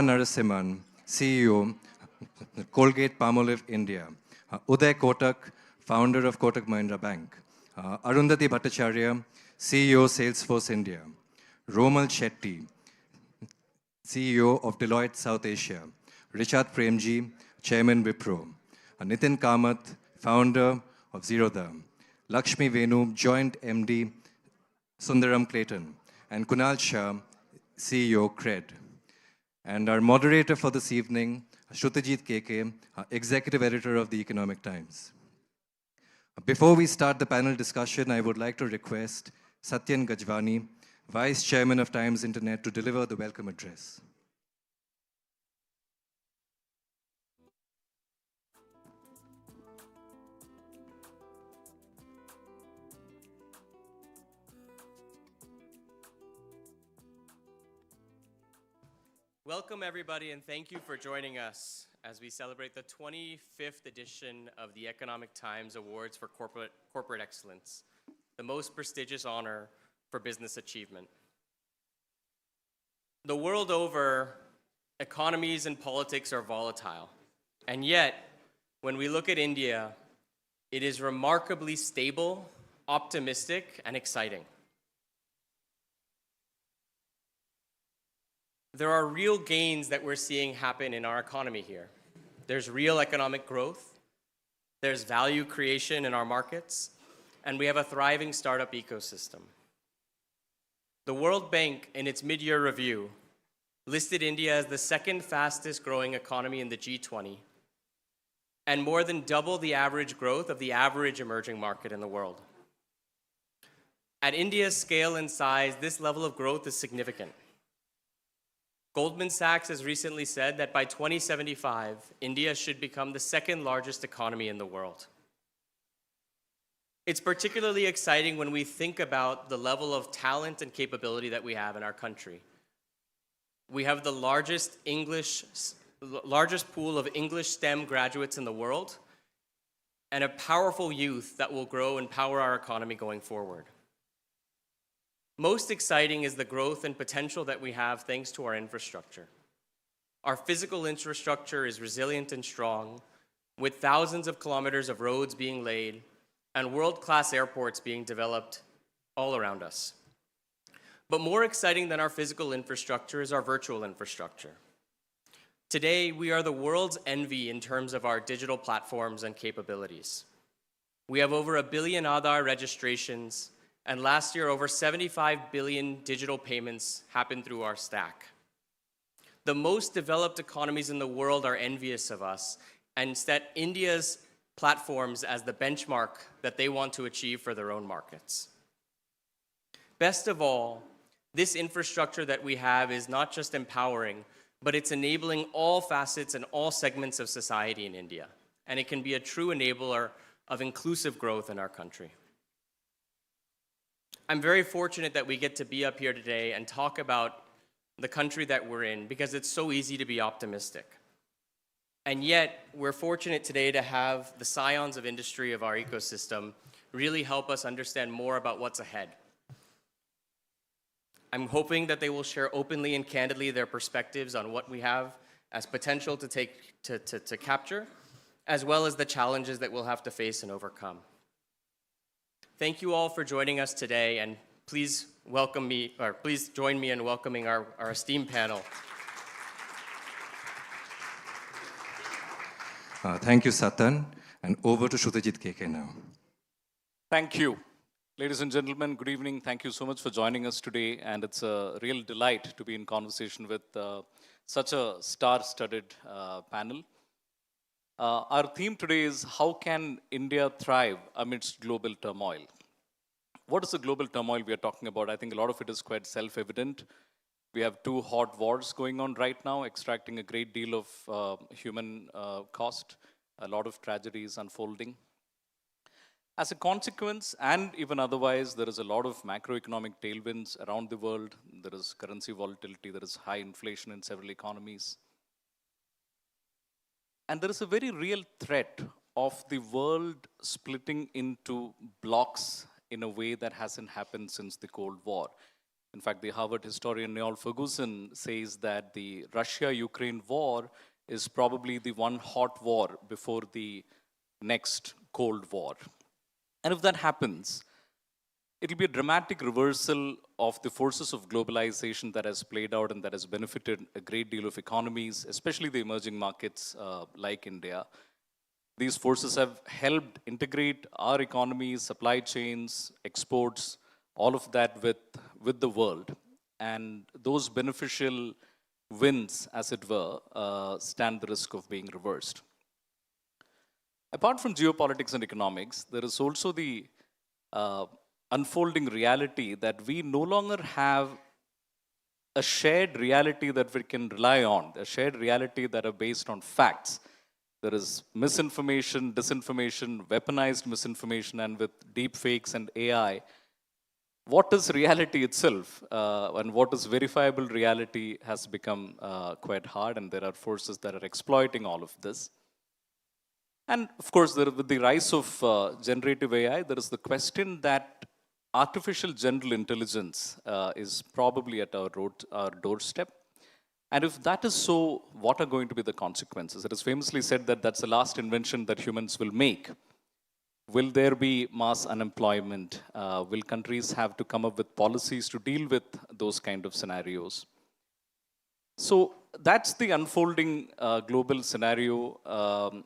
Narasimhan, CEO, Colgate Palmolive India. Uday Kotak, founder of Kotak Mahindra Bank. Arundhati Bhattacharya, CEO, Salesforce India. Romal Shetty, CEO of Deloitte South Asia. Richard Premji, Chairman Wipro. Nitin Kamath, founder of Zerodha. Lakshmi Venu, Joint MD, Sundaram Clayton. And Kunal Shah, CEO, CRED. And our moderator for this evening, Shrutajit KK, Executive Editor of the Economic Times. Before we start the panel discussion, I would like to request Satyan Gajwani, Vice Chairman of Times Internet, to deliver the welcome address. Welcome, everybody, and thank you for joining us as we celebrate the 25th edition of the Economic Times Awards for Corporate Excellence, the most prestigious honor for business achievement. The world over, economies and politics are volatile, and yet, when we look at India, it is remarkably stable, optimistic, and exciting. There are real gains that we're seeing happen in our economy here. There's real economic growth, there's value creation in our markets, and we have a thriving startup ecosystem. The World Bank, in its mid-year review, listed India as the second fastest growing economy in the G20 and more than double the average growth of the average emerging market in the world. At India's scale and size, this level of growth is significant. Goldman Sachs has recently said that by 2075, India should become the second largest economy in the world. It's particularly exciting when we think about the level of talent and capability that we have in our country. We have the largest pool of English STEM graduates in the world, and a powerful youth that will grow and power our economy going forward. Most exciting is the growth and potential that we have thanks to our infrastructure. Our physical infrastructure is resilient and strong, with thousands of kilometers of roads being laid and world-class airports being developed all around us. But more exciting than our physical infrastructure is our virtual infrastructure. Today, we are the world's envy in terms of our digital platforms and capabilities. We have over 1 billion Aadhaar registrations, and last year, over 75 billion digital payments happened through our stack. The most developed economies in the world are envious of us and set India's platforms as the benchmark that they want to achieve for their own markets. Best of all, this infrastructure that we have is not just empowering, but it's enabling all facets and all segments of society in India, and it can be a true enabler of inclusive growth in our country. I'm very fortunate that we get to be up here today and talk about the country that we're in because it's so easy to be optimistic. And yet, we're fortunate today to have the scions of industry of our ecosystem really help us understand more about what's ahead. I'm hoping that they will share openly and candidly their perspectives on what we have as potential to capture, as well as the challenges that we'll have to face and overcome. Thank you all for joining us today, and please join me in welcoming our esteemed panel. Thank you, Satan. And over to Shrutajit KK now. Thank you. Ladies and gentlemen, good evening. Thank you so much for joining us today, and it's a real delight to be in conversation with such a star-studded panel. Our theme today is how can India thrive amidst global turmoil? What is the global turmoil we are talking about? I think a lot of it is quite self-evident. We have two hot wars going on right now, extracting a great deal of human cost, a lot of tragedies unfolding. As a consequence, and even otherwise, there is a lot of macroeconomic tailwinds around the world. There is currency volatility, there is high inflation in several economies. And there is a very real threat of the world splitting into blocks in a way that hasn't happened since the Cold War. In fact, the Harvard historian Niall Ferguson says that the Russia-Ukraine war is probably the one hot war before the next Cold War. And if that happens, it'll be a dramatic reversal of the forces of globalization that has played out and that has benefited a great deal of economies, especially the emerging markets like India. These forces have helped integrate our economies, supply chains, exports, all of that with the world. And those beneficial wins, as it were, stand the risk of being reversed. Apart from geopolitics and economics, there is also the unfolding reality that we no longer have a shared reality that we can rely on, a shared reality that are based on facts. There is misinformation, disinformation, weaponized misinformation, and with deep fakes and AI, what is reality itself and what is verifiable reality has become quite hard, and there are forces that are exploiting all of this. And of course, with the rise of generative AI, there is the question that artificial general intelligence is probably at our doorstep. And if that is so, what are going to be the consequences? It is famously said that that's the last invention that humans will make. Will there be mass unemployment? Will countries have to come up with policies to deal with those kind of scenarios? So that's the unfolding global scenario.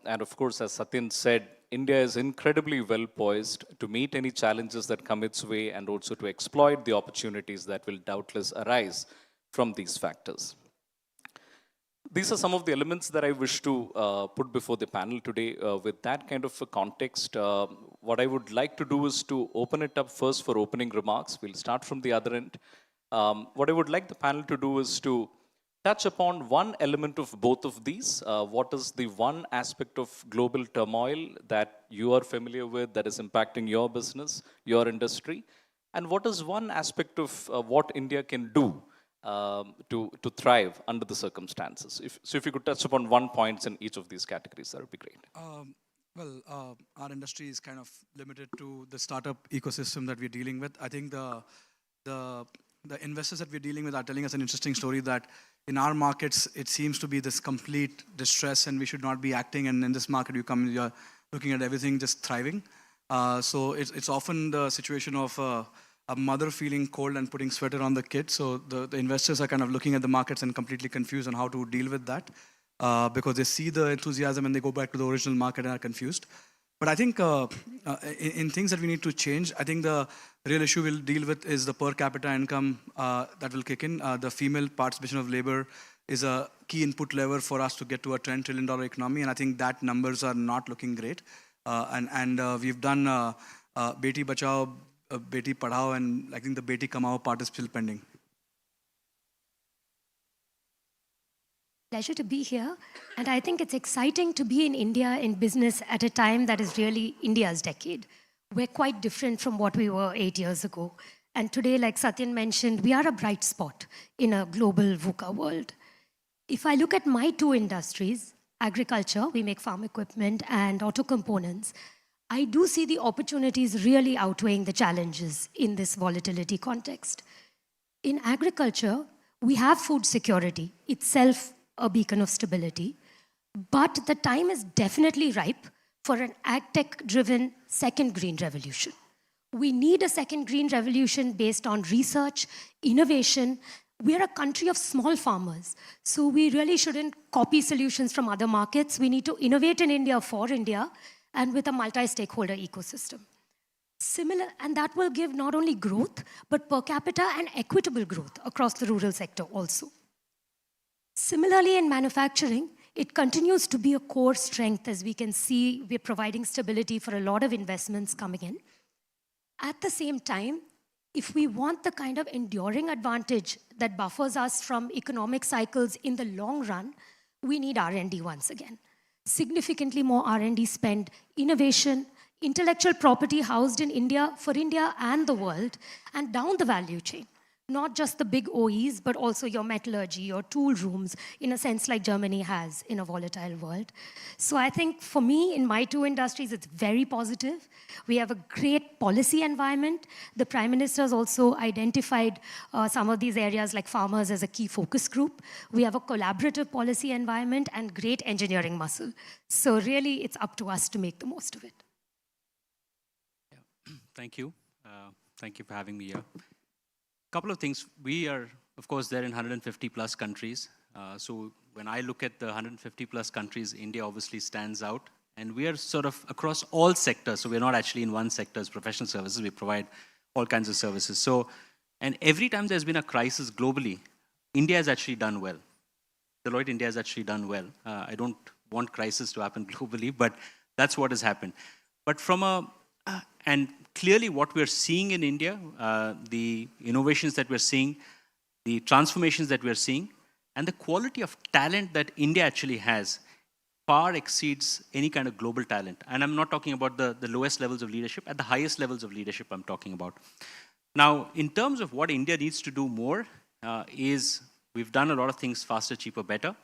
And of course, as Satyan said, India is incredibly well poised to meet any challenges that come its way and also to exploit the opportunities that will doubtless arise from these factors. These are some of the elements that I wish to put before the panel today. With that kind of a context, what I would like to do is to open it up first for opening remarks. We'll start from the other end. What I would like the panel to do is to touch upon one element of both of these. What is the one aspect of global turmoil that you are familiar with that is impacting your business, your industry? And what is one aspect of what India can do to thrive under the circumstances? If you could touch upon one point in each of these categories, that would be great. Our industry is kind of limited to the startup ecosystem that we're dealing with. I think the investors that we're dealing with are telling us an interesting story that in our markets, it seems to be this complete distress and we should not be acting. And in this market, you're looking at everything just thriving. So it's often the situation of a mother feeling cold and putting sweater on the kid. So the investors are kind of looking at the markets and completely confused on how to deal with that because they see the enthusiasm and they go back to the original market and are confused. But I think in things that we need to change, I think the real issue we'll deal with is the per capita income that will kick in. The female participation of labor is a key input lever for us to get to a $10 trillion economy. And I think that numbers are not looking great. We've done Beti Bachao, Beti Padhao, and I think the Beti Kamao part is still pending. Pleasure to be here. And I think it's exciting to be in India in business at a time that is really India's decade. We're quite different from what we were 8 years ago. And today, like Satyan mentioned, we are a bright spot in a global VUCA world. If I look at my two industries, agriculture, we make farm equipment, and auto components, I do see the opportunities really outweighing the challenges in this volatility context. In agriculture, we have food security, itself a beacon of stability, but the time is definitely ripe for an ag-tech-driven second green revolution. We need a second green revolution based on research, innovation. We're a country of small farmers, so we really shouldn't copy solutions from other markets. We need to innovate in India for India and with a multi-stakeholder ecosystem. And that will give not only growth, but per capita and equitable growth across the rural sector also. Similarly, in manufacturing, it continues to be a core strength. As we can see, we're providing stability for a lot of investments coming in. At the same time, if we want the kind of enduring advantage that buffers us from economic cycles in the long run, we need R&D once again. Significantly more R&D spend, innovation, intellectual property housed in India for India and the world, and down the value chain. not just the big OEs, but also your metallurgy, your tool rooms, in a sense like Germany has in a volatile world. So I think for me, in my two industries, it's very positive. We have a great policy environment. The Prime Minister has also identified some of these areas like farmers as a key focus group. We have a collaborative policy environment and great engineering muscle. So really, it's up to us to make the most of it. Thank you. Thank you for having me here. Couple of things. We are, of course, there in 150 plus countries. So when I look at the 150 plus countries, India obviously stands out. And we are sort of across all sectors. So we're not actually in one sector as professional services. We provide all kinds of services. So, and every time there's been a crisis globally, India has actually done well. Deloitte India has actually done well. I don't want crisis to happen globally, but that's what has happened. But from a, and clearly what we're seeing in India, the innovations that we're seeing, the transformations that we're seeing, and the quality of talent that India actually has far exceeds any kind of global talent. And I'm not talking about the lowest levels of leadership, at the highest levels of leadership I'm talking about. Now, in terms of what India needs to do more, is we've done a lot of things faster, cheaper, better.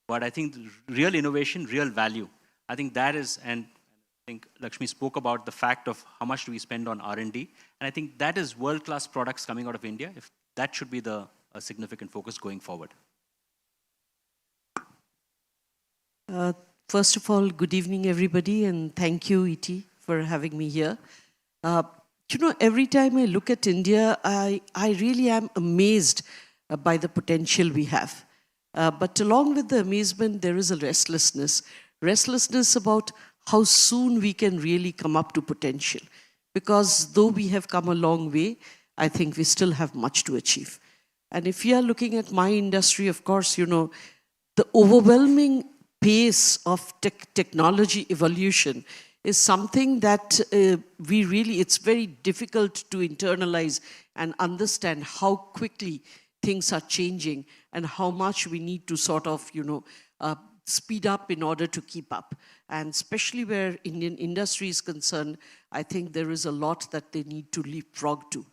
But I think real innovation, real value, I think that is, and I think Lakshmi spoke about the fact of how much do we spend on R&D. And I think that is world-class products coming out of India. If that should be a significant focus going forward. First of all, good evening, everybody, and thank you, E.T., for having me here. You know, every time I look at India, I really am amazed by the potential we have. But along with the amazement, there is a restlessness. Restlessness about how soon we can really come up to potential. Because though we have come a long way, I think we still have much to achieve. And if you are looking at my industry, of course, you know, the overwhelming pace of technology evolution is something that it's very difficult to internalize and understand how quickly things are changing and how much we need to sort of, you know, speed up in order to keep up. And especially where Indian industry is concerned, I think there is a lot that they need to leapfrog to.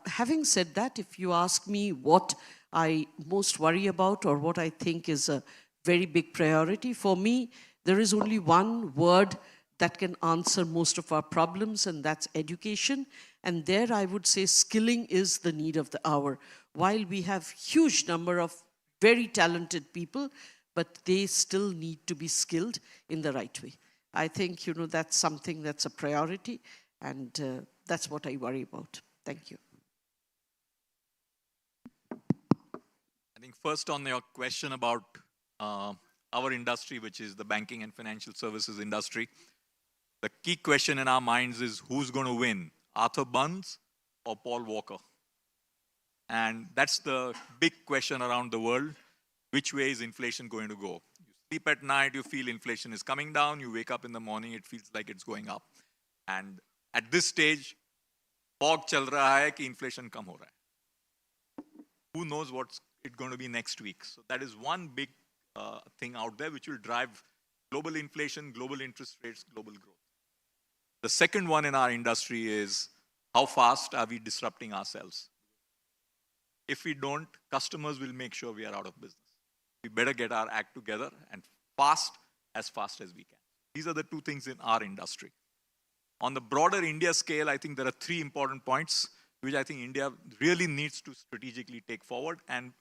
Having said that, if you ask me what I most worry about or what I think is a very big priority, for me, there is only one word that can answer most of our problems, and that's education. And there I would say skilling is the need of the hour. While we have huge number of very talented people, but they still need to be skilled in the right way. I think, you know, that's something that's a priority, and that's what I worry about. Thank you. I think first on your question about our industry, which is the banking and financial services industry, the key question in our minds is who's going to win, Arthur Bunds or Paul Walker? And that's the big question around the world. Which way is inflation going to go? You sleep at night, you feel inflation is coming down. You wake up in the morning, it feels like it's going up. And at this stage, fog chal raha hai ki inflation kam ho raha hai. Who knows what's it going to be next week? So that is one big thing out there which will drive global inflation, global interest rates, global growth. The second one in our industry is how fast are we disrupting ourselves? If we don't, customers will make sure we are out of business. We better get our act together and fast as we can. These are the two things in our industry. On the broader India scale, I think there are three important points which I think India really needs to strategically take forward, and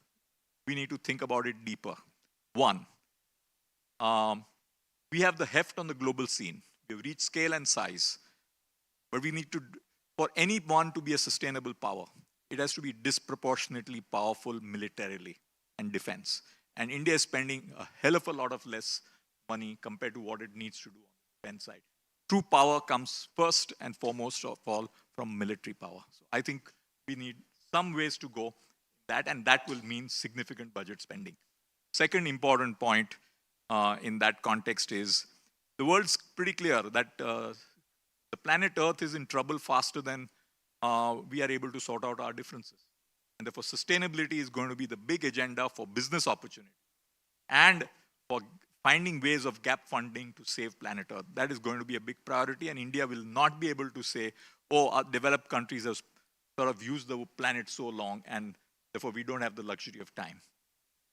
we need to think about it deeper. One, we have the heft on the global scene. We've reached scale and size, but we need to, for anyone to be a sustainable power, it has to be disproportionately powerful militarily and defense. And India is spending a hell of a lot of less money compared to what it needs to do on the defense side. True power comes first and foremost of all from military power. So I think we need some ways to go that, and that will mean significant budget spending. Second important point in that context is the world's pretty clear that the planet Earth is in trouble faster than we are able to sort out our differences. And therefore, sustainability is going to be the big agenda for business opportunity and for finding ways of gap funding to save planet Earth. That is going to be a big priority, and India will not be able to say, oh, our developed countries have sort of use the planet so long, and therefore we don't have the luxury of time.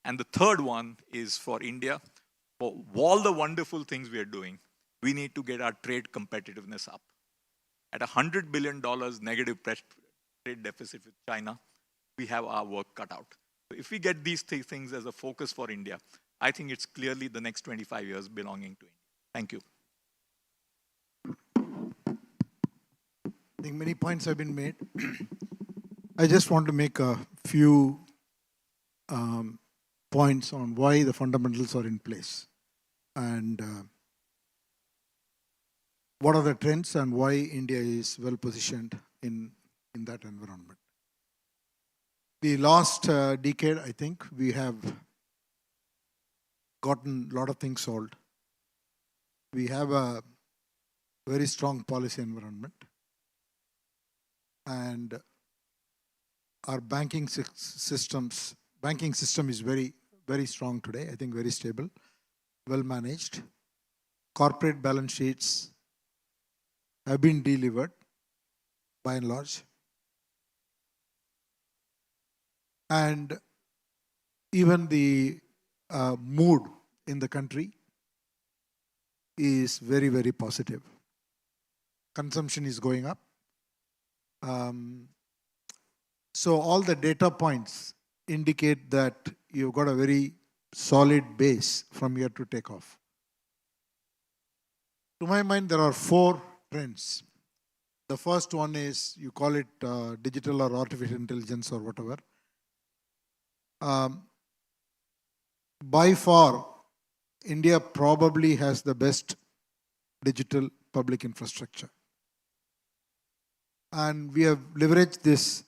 And the third one is for India. For all the wonderful things we are doing, we need to get our trade competitiveness up. At $100 billion negative trade deficit with China, we have our work cut out. So if we get these things as a focus for India, I think it's clearly the next 25 years belonging to India. Thank you. I think many points have been made. I just want to make a few points on why the fundamentals are in place and what are the trends and why India is well positioned in that environment. The last decade, I think, we have gotten a lot of things solved. We have a very strong policy environment. And our banking system is very, very strong today. I think very stable, well managed. Corporate balance sheets have been delivered by and large. And even the mood in the country is very, very positive. Consumption is going up. So all the data points indicate that you've got a very solid base from here to take off. To my mind, there are 4 trends. The first one is, you call it digital or artificial intelligence or whatever. By far, India probably has the best digital public infrastructure. And we have leveraged this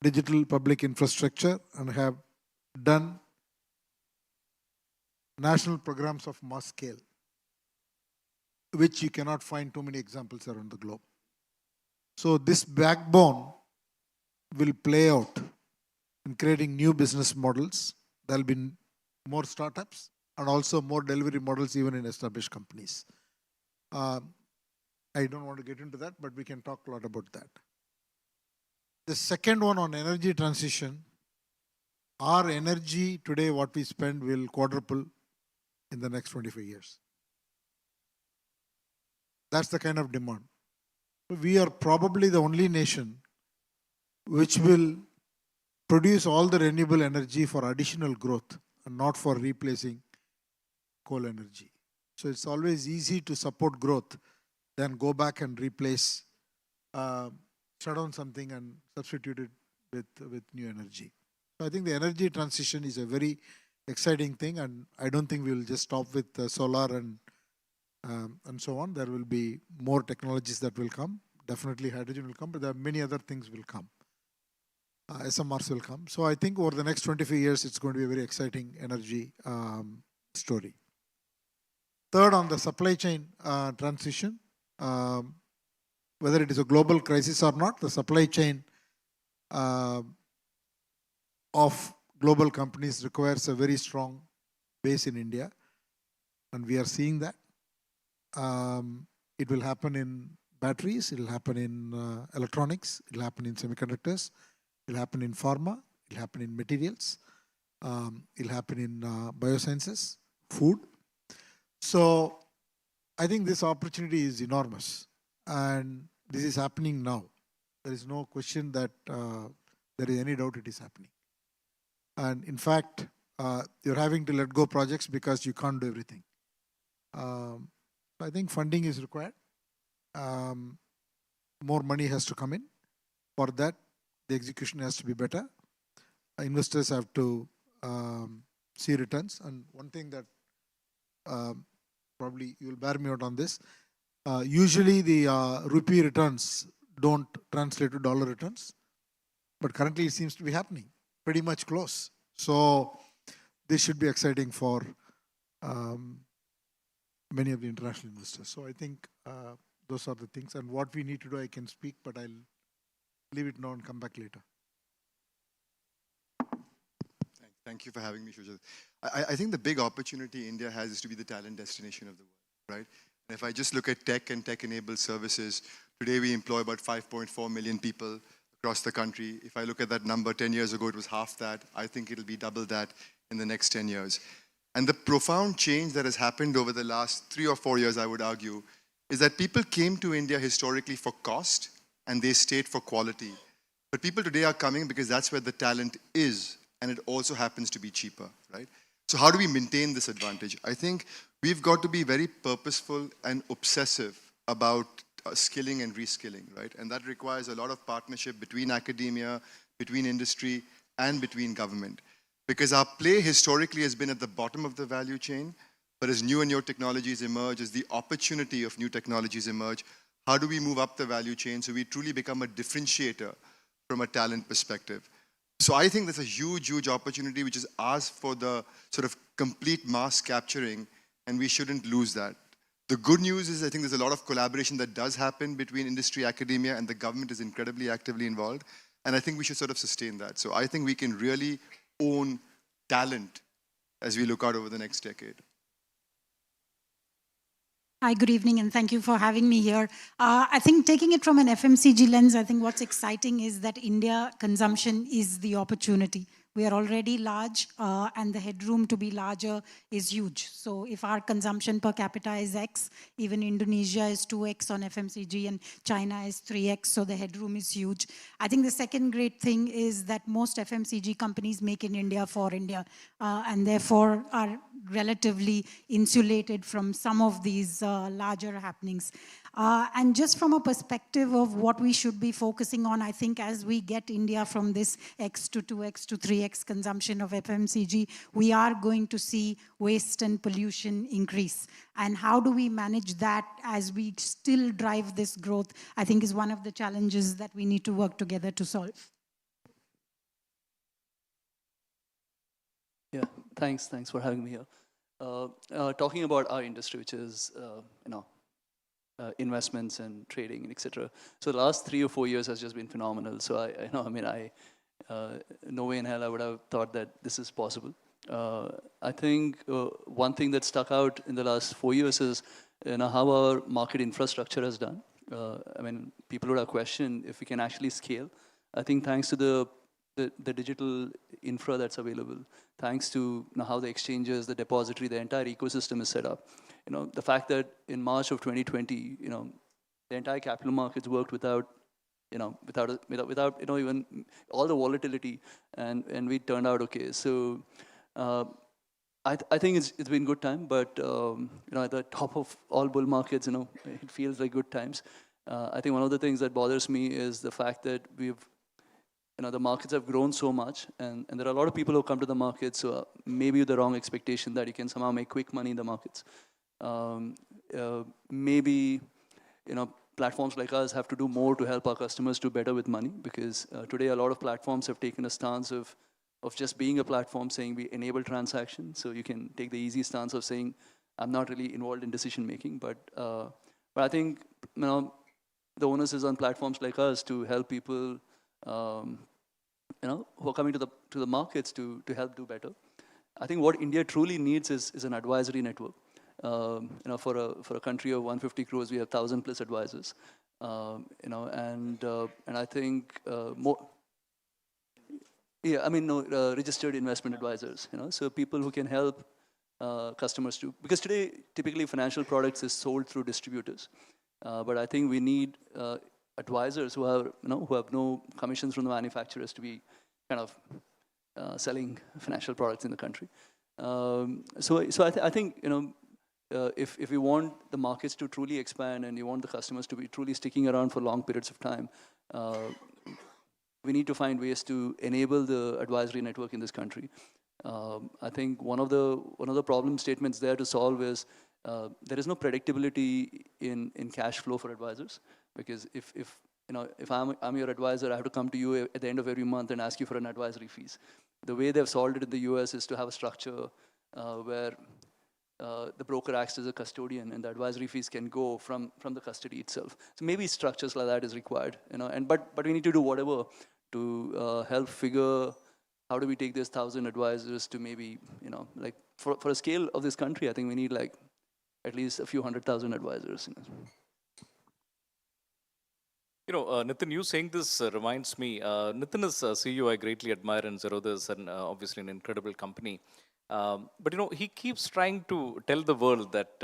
digital public infrastructure and have done national programs of mass scale, which you cannot find too many examples around the globe. So this backbone will play out in creating new business models. There will be more startups and also more delivery models even in established companies. I don't want to get into that, but we can talk a lot about that. The second one on energy transition, our energy today, what we spend, will quadruple in the next 25 years. That's the kind of demand. We are probably the only nation which will produce all the renewable energy for additional growth and not for replacing coal energy. So it's always easy to support growth than go back and replace, shut down something and substitute it with new energy. So I think the energy transition is a very exciting thing, and I don't think we will just stop with solar and so on. There will be more technologies that will come. Definitely hydrogen will come, but there are many other things will come. SMRs will come. So I think over the next 25 years, it's going to be a very exciting energy story. Third, on the supply chain transition, whether it is a global crisis or not, the supply chain of global companies requires a very strong base in India, and we are seeing that. It will happen in batteries, it will happen in electronics, it will happen in semiconductors, it will happen in pharma, it will happen in materials, it will happen in biosciences, food. So I think this opportunity is enormous, and this is happening now. There is no question that there is any doubt it is happening. And in fact, you're having to let go projects because you can't do everything. I think funding is required. More money has to come in. For that, the execution has to be better. Investors have to see returns. And one thing that probably you will bear me out on this, usually the rupee returns don't translate to dollar returns, but currently it seems to be happening pretty much close. So this should be exciting for many of the international investors. So I think those are the things. And what we need to do, I can speak, but I'll leave it now and come back later. Thank you for having me, Shujat. I think the big opportunity India has is to be the talent destination of the world, right? And if I just look at tech and tech-enabled services, today we employ about 5.4 million people across the country. If I look at that number, 10 years ago, it was half that. I think it'll be double that in the next 10 years. And the profound change that has happened over the last 3 or 4 years, I would argue, is that people came to India historically for cost and they stayed for quality. But people today are coming because that's where the talent is, and it also happens to be cheaper, right? So how do we maintain this advantage? I think we've got to be very purposeful and obsessive about skilling and reskilling, right? And that requires a lot of partnership between academia, between industry, and between government. Because our play historically has been at the bottom of the value chain, but as new and new technologies emerge, as the opportunity of new technologies emerge, how do we move up the value chain so we truly become a differentiator from a talent perspective? So I think there's a huge, huge opportunity which is ours for the sort of complete mass capturing, and we shouldn't lose that. The good news is I think there's a lot of collaboration that does happen between industry, academia, and the government is incredibly actively involved. And I think we should sort of sustain that. So I think we can really own talent as we look out over the next decade. Hi, good evening, and thank you for having me here. I think taking it from an FMCG lens, I think what's exciting is that India consumption is the opportunity. We are already large, and the headroom to be larger is huge. So if our consumption per capita is X, even Indonesia is 2X on FMCG, and China is 3X, so the headroom is huge. I think the second great thing is that most FMCG companies make in India for India, and therefore are relatively insulated from some of these larger happenings. And just from a perspective of what we should be focusing on, I think as we get India from this X to 2X to 3X consumption of FMCG, we are going to see waste and pollution increase. And how do we manage that as we still drive this growth, I think is one of the challenges that we need to work together to solve. Yeah, thanks for having me here. Talking about our industry, which is, investments and trading, etc. So the last 3 or 4 years has just been phenomenal. So no way in hell I would have thought that this is possible. I think one thing that stuck out in the last 4 years is how our market infrastructure has done. People would have questioned if we can actually scale. I think thanks to the digital infra that's available, thanks to how the exchanges, the depository, the entire ecosystem is set up. The fact that in March of 2020, the entire capital markets worked without even all the volatility, and we turned out okay. So I think it's been good time, but at the top of all bull markets, it feels like good times. I think one of the things that bothers me is the fact that the markets have grown so much, and there are a lot of people who come to the markets, so maybe with the wrong expectation that you can somehow make quick money in the markets. Maybe platforms like us have to do more to help our customers do better with money, because today a lot of platforms have taken a stance of just being a platform, saying we enable transactions. So you can take the easy stance of saying I'm not really involved in decision making, but I think the onus is on platforms like us to help people who are coming to the markets to help do better. I think what India truly needs is an advisory network. For a country of 150 crores, we have 1,000 plus advisors. And I think more. Yeah, registered investment advisors. So people who can help customers to, because today typically financial products is sold through distributors, but I think we need advisors who have no commissions from the manufacturers to be kind of selling financial products in the country. I think if we want the markets to truly expand and you want the customers to be truly sticking around for long periods of time, we need to find ways to enable the advisory network in this country. I think one of the problem statements there to solve is there is no predictability in cash flow for advisors, because if I'm your advisor, I have to come to you at the end of every month and ask you for an advisory fees. The way they've solved it in the US is to have a structure where the broker acts as a custodian, and the advisory fees can go from the custody itself. So maybe structures like that is required, but we need to do whatever to help figure how do we take this 1,000 advisors to maybe, like for a scale of this country, I think we need like at least a few 100,000 advisors. Nitin, you saying this reminds me. Nitin is a CEO I greatly admire, and Zerodha is obviously an incredible company. But he keeps trying to tell the world that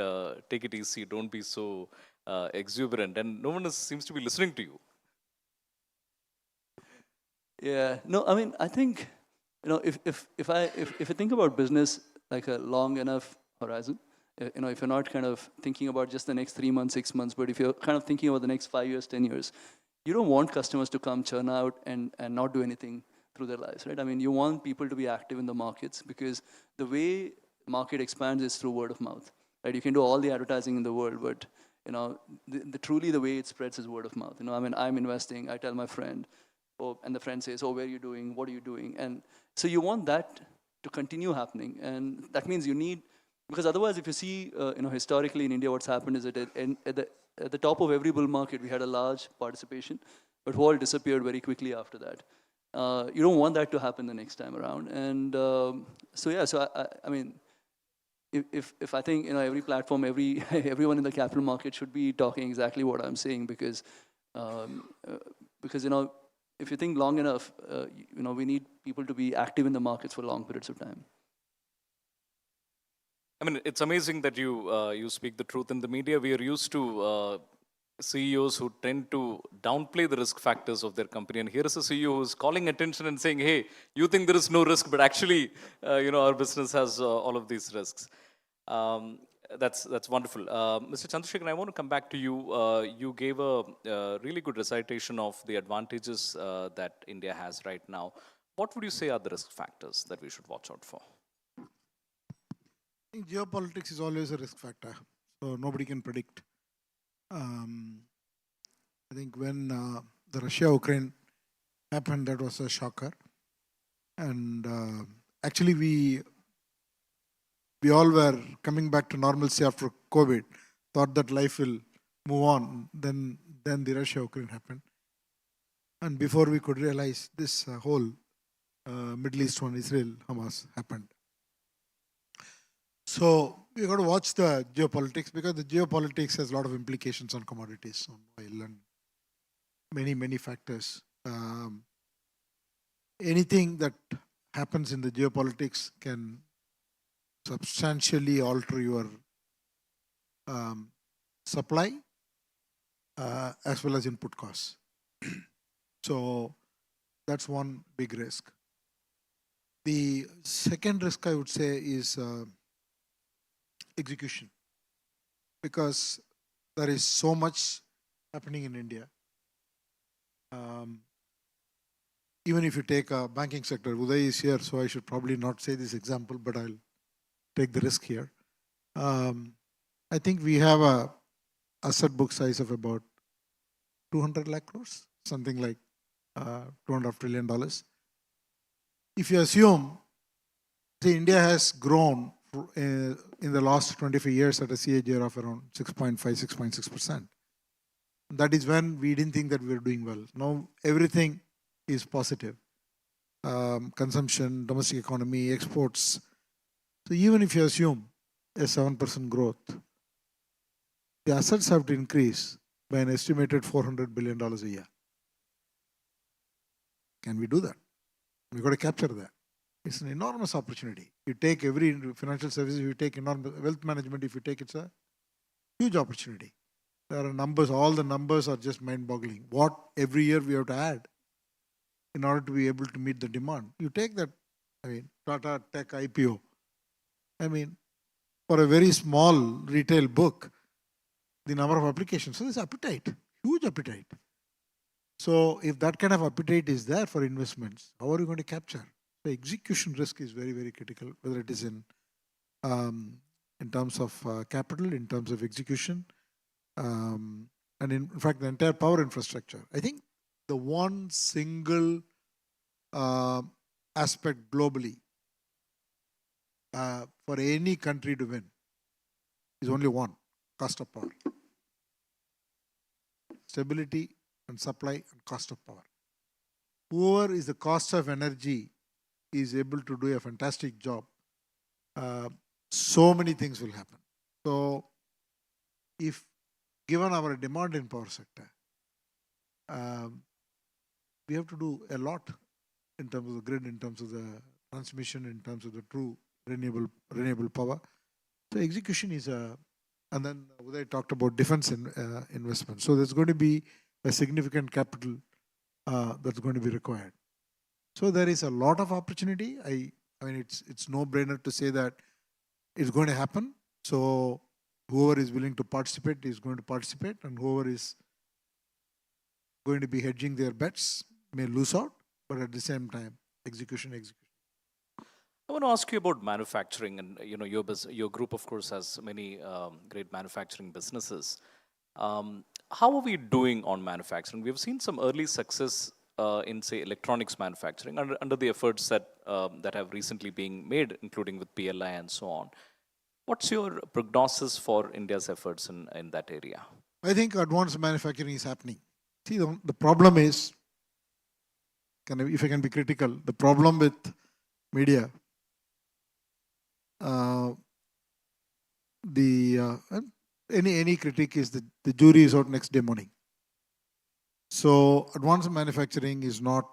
take it easy, don't be so exuberant, and no one seems to be listening to you. Yeah, no, I mean, I think, if I think about business like a long enough horizon, if you're not kind of thinking about just the next 3 months, 6 months, but if you're kind of thinking about the next 5 years, 10 years, you don't want customers to come churn out and not do anything through their lives, right? I mean, you want people to be active in the markets because the way market expands is through word of mouth, right? You can do all the advertising in the world, but truly the way it spreads is word of mouth. I mean, I'm investing, I tell my friend, and the friend says, oh, where are you doing? What are you doing? And so you want that to continue happening. And that means you need, because otherwise if you see, historically in India, what's happened is that at the top of every bull market, we had a large participation, but who all disappeared very quickly after that. You don't want that to happen the next time around. And so I mean, if I think, every platform, everyone in the capital market should be talking exactly what I'm saying because if you think long enough, we need people to be active in the markets for long periods of time. I mean, it's amazing that you speak the truth in the media. We are used to CEOs who tend to downplay the risk factors of their company. And here is a CEO who's calling attention and saying, hey, you think there is no risk, but actually, our business has all of these risks. That's wonderful. Mr. Chandrasekharan, I want to come back to you. You gave a really good recitation of the advantages that India has right now. What would you say are the risk factors that we should watch out for? I think geopolitics is always a risk factor, so nobody can predict. I think when the Russia-Ukraine happened, that was a shocker. And actually, we all were coming back to normalcy after COVID, thought that life will move on. Then the Russia-Ukraine happened. And before we could realize this whole Middle East one, Israel, Hamas happened. So we got to watch the geopolitics because the geopolitics has a lot of implications on commodities, on oil, and many factors. Anything that happens in the geopolitics can substantially alter your supply as well as input costs. So that's one big risk. The second risk I would say is execution, because there is so much happening in India. Even if you take a banking sector, Uday is here, so I should probably not say this example, but I'll take the risk here. I think we have a asset book size of about 200 lakh crores, something like $2.5 trillion. If you assume, see, India has grown in the last 25 years at a CAGR of around 6.5, 6.6%. That is when we didn't think that we were doing well. Now everything is positive. Consumption, domestic economy, exports. So even if you assume a 7% growth, the assets have to increase by an estimated $400 billion a year. Can we do that? We've got to capture that. It's an enormous opportunity. You take every financial services, you take enormous wealth management, if you take, it's a huge opportunity. There are numbers, all the numbers are just mind-boggling. What every year we have to add in order to be able to meet the demand. You take that, Tata Tech IPO. For a very small retail book, the number of applications, so there's appetite, huge appetite. So if that kind of appetite is there for investments, how are you going to capture? The execution risk is very, very critical, whether it is in terms of capital, in terms of execution, and in fact, the entire power infrastructure. I think the one single aspect globally for any country to win is only one: cost of power. Stability and supply and cost of power. Whoever is the cost of energy is able to do a fantastic job. So many things will happen. So if given our demand in power sector, um, we have to do a lot in terms of the grid, in terms of the transmission, in terms of the true renewable power. So execution is and then Uday talked about defense investment. So there's going to be a significant capital that's going to be required. So there is a lot of opportunity. I mean, it's no-brainer to say that it's going to happen. So whoever is willing to participate is going to participate, and whoever is going to be hedging their bets may lose out, but at the same time, execution. I want to ask you about manufacturing, and your group, of course, has many great manufacturing businesses. How are we doing on manufacturing? We've seen some early success in, say, electronics manufacturing under the efforts that have recently been made, including with PLI and so on. What's your prognosis for India's efforts in that area? I think advanced manufacturing is happening. See, the problem is, if I can be critical, the problem with media, any critique is the jury is out next day morning. So advanced manufacturing is not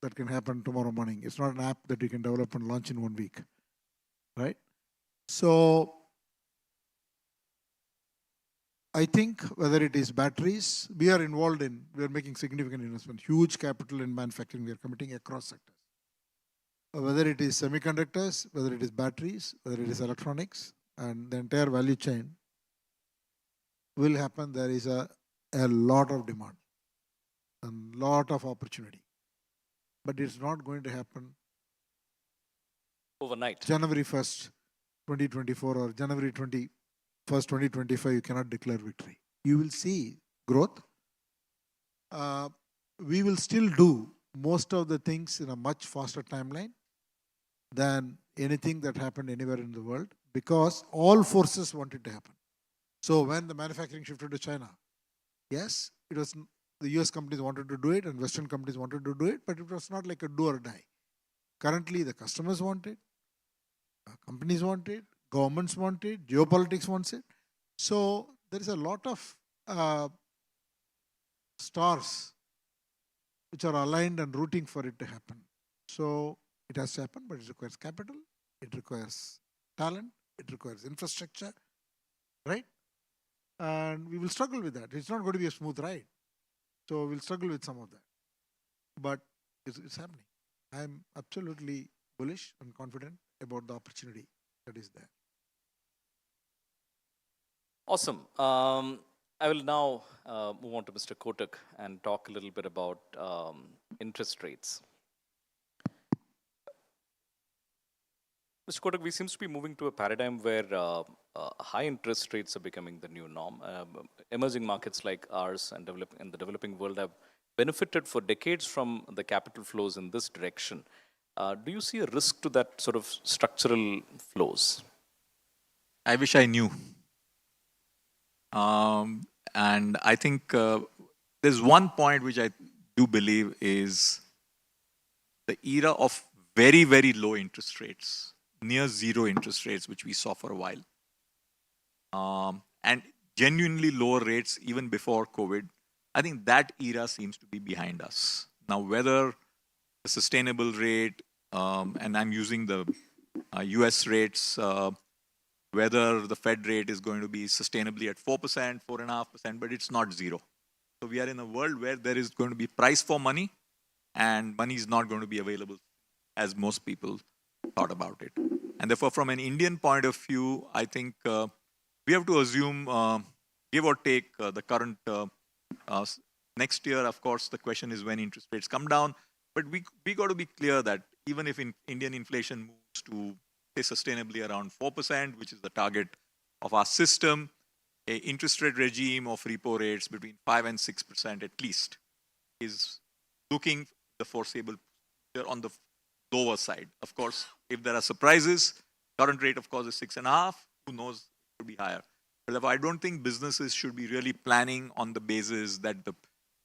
that can happen tomorrow morning. It's not an app that you can develop and launch in 1 week, right? So I think whether it is batteries, we are making significant investment, huge capital in manufacturing we are committing across sectors. Whether it is semiconductors, whether it is batteries, whether it is electronics, and the entire value chain will happen. There is a lot of demand and lot of opportunity. But it's not going to happen overnight. January 1st, 2024 or January 21st, 2025, you cannot declare victory. You will see growth. We will still do most of the things in a much faster timeline than anything that happened anywhere in the world, because all forces want it to happen. So when the manufacturing shifted to China, yes, it was the US companies wanted to do it and Western companies wanted to do it, but it was not like a do or die. Currently, the customers want it, companies want it, governments want it, geopolitics wants it. So there is a lot of stars which are aligned and rooting for it to happen. So it has to happen, but it requires capital, it requires talent, it requires infrastructure, right? And we will struggle with that. It's not going to be a smooth ride. So we'll struggle with some of that. But it's happening. I'm absolutely bullish and confident about the opportunity that is there. Awesome. I will now move on to Mr. Kotak and talk a little bit about interest rates. Mr. Kotak, we seem to be moving to a paradigm where high interest rates are becoming the new norm. Emerging markets like ours and the developing world have benefited for decades from the capital flows in this direction. Do you see a risk to that sort of structural flows? I wish I knew. And I think there's one point which I do believe is the era of very, very low interest rates, near zero interest rates, which we saw for a while. And genuinely lower rates even before COVID. I think that era seems to be behind us. Now, whether the sustainable rate, and I'm using the US rates, whether the Fed rate is going to be sustainably at 4%, 4.5%, but it's not zero. So we are in a world where there is going to be price for money, and money is not going to be available as most people thought about it. And therefore, from an Indian point of view, I think we have to assume, give or take, the current next year. Of course, the question is when interest rates come down. But we got to be clear that even if Indian inflation moves to, say, sustainably around 4%, which is the target of our system, a interest rate regime of repo rates between 5 and 6% at least is looking the foreseeable future on the lower side. Of course, if there are surprises, current rate, of course, is 6.5. Who knows? It could be higher. But therefore, I don't think businesses should be really planning on the basis that the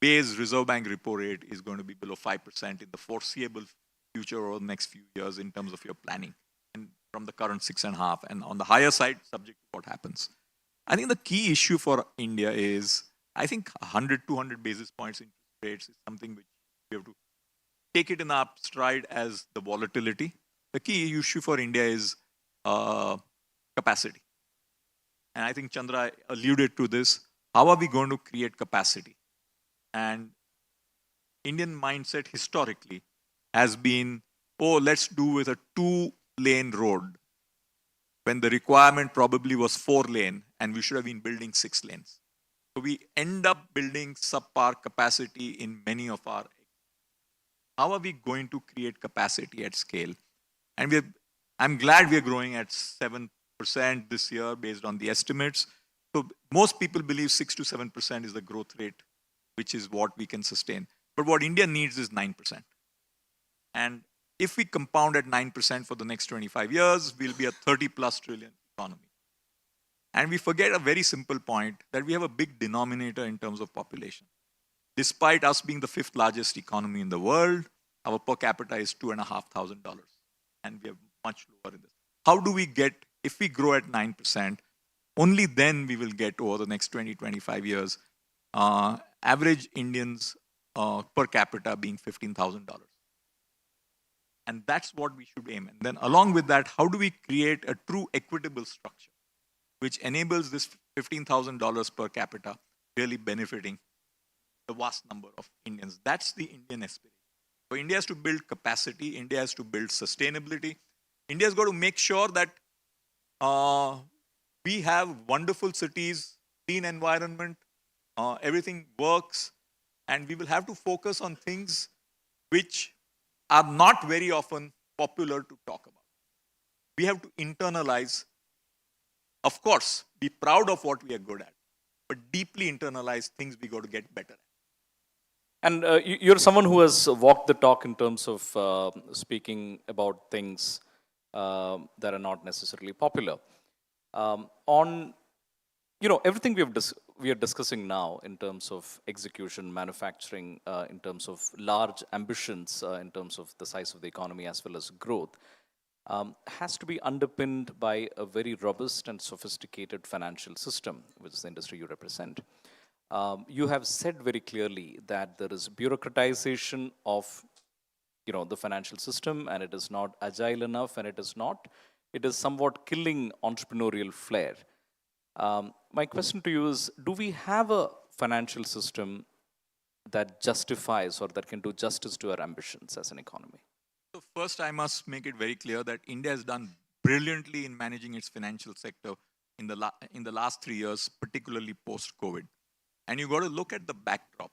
base Reserve Bank repo rate is going to be below 5% in the foreseeable future or the next few years in terms of your planning, and from the current 6.5, and on the higher side, subject to what happens. I think the key issue for India is, I think 100, 200 basis points interest rates is something which we have to take it in our stride as the volatility. The key issue for India is capacity. And I think Chandra alluded to this. How are we going to create capacity? And Indian mindset historically has been, oh, let's do with a 2-lane road, when the requirement probably was 4-lane and we should have been building 6 lanes. So we end up building subpar capacity in many of our. How are we going to create capacity at scale? And I'm glad we're growing at 7% this year based on the estimates. So most people believe 6 to 7% is the growth rate, which is what we can sustain. But what India needs is 9%. And if we compound at 9% for the next 25 years, we'll be a 30 plus trillion economy. And we forget a very simple point, that we have a big denominator in terms of population. Despite us being the 5th largest economy in the world, our per capita is $2,500. And we are much lower in this. How do we get, if we grow at 9%, only then we will get over the next 20, 25 years, average Indians per capita being $15,000. And that's what we should aim. And then along with that, how do we create a true equitable structure, which enables this $15,000 per capita really benefiting the vast number of Indians? That's the Indian aspiration. So India has to build capacity. India has to build sustainability. India has got to make sure that we have wonderful cities, clean environment, everything works. And we will have to focus on things which are not very often popular to talk about. We have to internalize, of course, be proud of what we are good at, but deeply internalize things we got to get better at. And you're someone who has walked the talk in terms of speaking about things that are not necessarily popular. On everything we are discussing now in terms of execution, manufacturing, in terms of large ambitions, in terms of the size of the economy as well as growth, has to be underpinned by a very robust and sophisticated financial system, which is the industry you represent. You have said very clearly that there is bureaucratization of the financial system, and it is not agile enough, and it is somewhat killing entrepreneurial flair. My question to you is, do we have a financial system that justifies or that can do justice to our ambitions as an economy? So first, I must make it very clear that India has done brilliantly in managing its financial sector in the last 3 years, particularly post-COVID. And you got to look at the backdrop.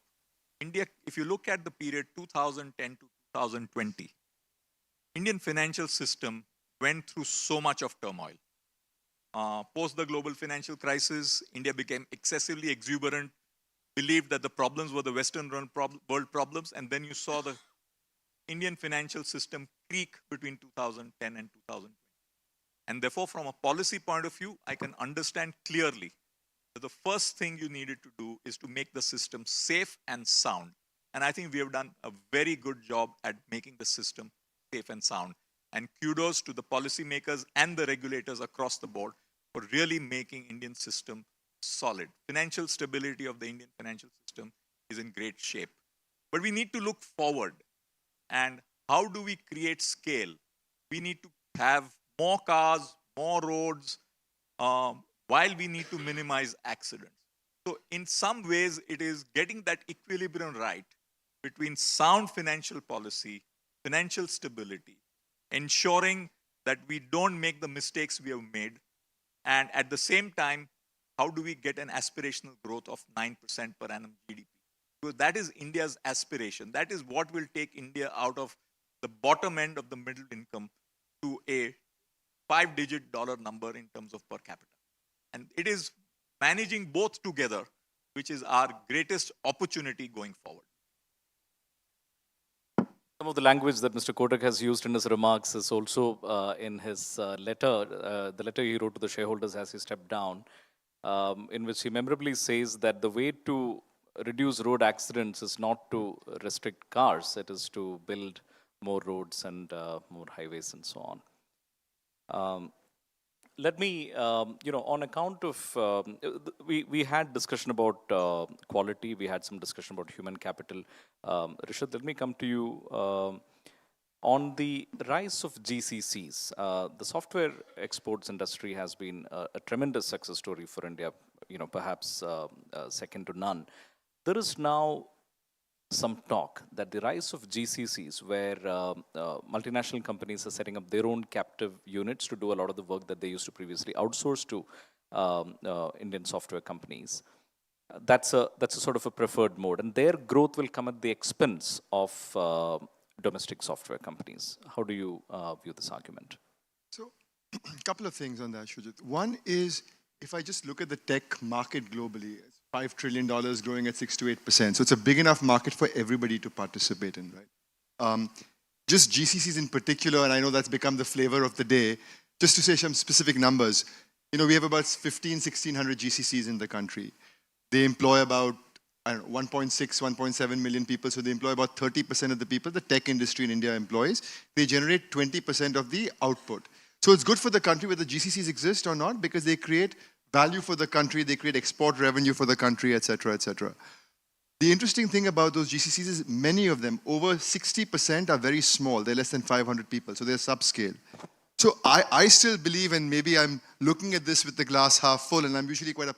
India, if you look at the period 2010 to 2020, Indian financial system went through so much of turmoil. Post the global financial crisis, India became excessively exuberant, believed that the problems were the Western world problems, and then you saw the Indian financial system creak between 2010 and 2020. And therefore, from a policy point of view, I can understand clearly that the first thing you needed to do is to make the system safe and sound. And I think we have done a very good job at making the system safe and sound. And kudos to the policymakers and the regulators across the board for really making Indian system solid. Financial stability of the Indian financial system is in great shape. But we need to look forward. And how do we create scale? We need to have more cars, more roads, while we need to minimize accidents. So in some ways, it is getting that equilibrium right between sound financial policy, financial stability, ensuring that we don't make the mistakes we have made, and at the same time, how do we get an aspirational growth of 9% per annum GDP? Because that is India's aspiration. That is what will take India out of the bottom end of the middle income to a 5-digit dollar number in terms of per capita. And it is managing both together, which is our greatest opportunity going forward. Some of the language that Mr. Kotak has used in his remarks is also in his letter, the letter he wrote to the shareholders as he stepped down, in which he memorably says that the way to reduce road accidents is not to restrict cars, it is to build more roads and more highways and so on. let me, on account of, we had discussion about quality, we had some discussion about human capital. Rishad, let me come to you. On the rise of GCCs, the software exports industry has been a tremendous success story for India, perhaps second to none. There is now some talk that the rise of GCCs, where multinational companies are setting up their own captive units to do a lot of the work that they used to previously outsource to Indian software companies. That's a sort of a preferred mode, and their growth will come at the expense of domestic software companies. How do you view this argument? So, a couple of things on that, Shujit. One is, if I just look at the tech market globally, it's $5 trillion growing at 6 to 8%. So it's a big enough market for everybody to participate in, right? Just GCCs in particular, and I know that's become the flavor of the day, just to say some specific numbers, we have about 1,600 GCCs in the country. They employ about, 1.6, 1.7 million people, so they employ about 30% of the people the tech industry in India employs. They generate 20% of the output. So it's good for the country whether GCCs exist or not, because they create value for the country, they create export revenue for the country, etc., etc. The interesting thing about those GCCs is many of them, over 60% are very small. They're less than 500 people, so they're subscale. So I still believe, and maybe I'm looking at this with the glass half full, and I'm usually quite a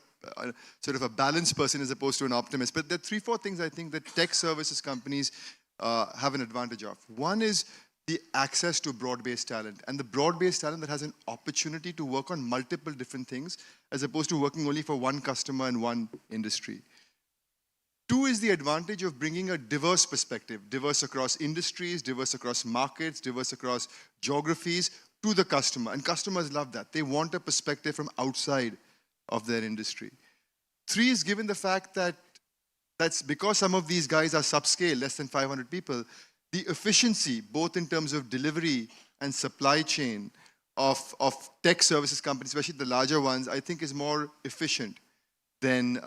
sort of a balanced person as opposed to an optimist. But there are 3-4 things I think that tech services companies have an advantage of. One is the access to broad-based talent, and the broad-based talent that has an opportunity to work on multiple different things as opposed to working only for one customer and one industry. 2 is the advantage of bringing a diverse perspective, diverse across industries, diverse across markets, diverse across geographies to the customer. And customers love that. They want a perspective from outside of their industry. 3 is given the fact that that's because some of these guys are subscale, less than 500 people, the efficiency, both in terms of delivery and supply chain of tech services companies, especially the larger ones, I think is more efficient than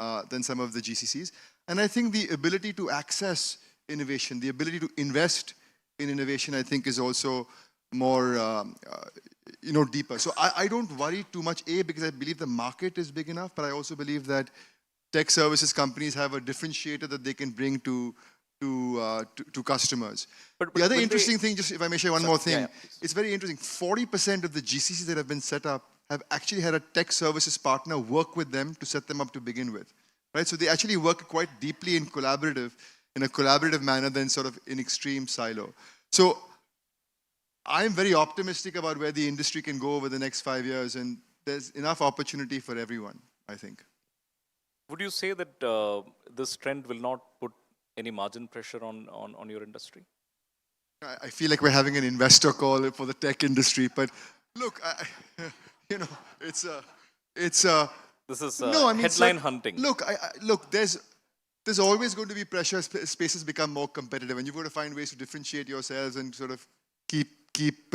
some of the GCCs. And I think the ability to access innovation, the ability to invest in innovation, I think is also more deeper. So I don't worry too much, because I believe the market is big enough, but I also believe that tech services companies have a differentiator that they can bring to customers. But the other interesting thing, just if I may share one more thing, it's very interesting. 40% of the GCCs that have been set up have actually had a tech services partner work with them to set them up to begin with, right? So they actually work quite deeply in a collaborative manner than sort of in extreme silo. So I'm very optimistic about where the industry can go over the next 5 years, and there's enough opportunity for everyone, I think. Would you say that this trend will not put any margin pressure on your industry? I feel like we're having an investor call for the tech industry, but look, this is headline hunting. Look, there's always going to be pressure as spaces become more competitive, and you've got to find ways to differentiate yourselves and sort of keep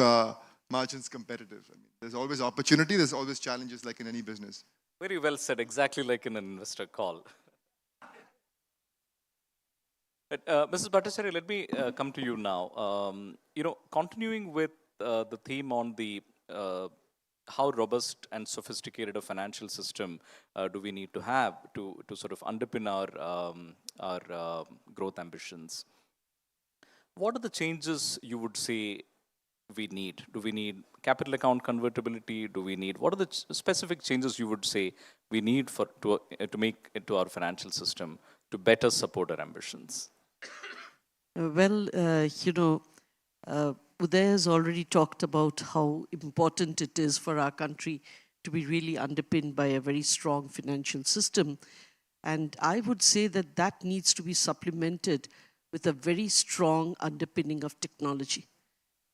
margins competitive. I mean, there's always opportunity, there's always challenges, like in any business. Very well said, exactly like in an investor call. Mrs. Bhattacharya, let me come to you now. Continuing with the theme on the how robust and sophisticated a financial system do we need to have to sort of underpin our growth ambitions. What are the changes you would say we need? Do we need capital account convertibility? What are the specific changes you would say we need to make into our financial system to better support our ambitions? Uday has already talked about how important it is for our country to be really underpinned by a very strong financial system. And I would say that that needs to be supplemented with a very strong underpinning of technology.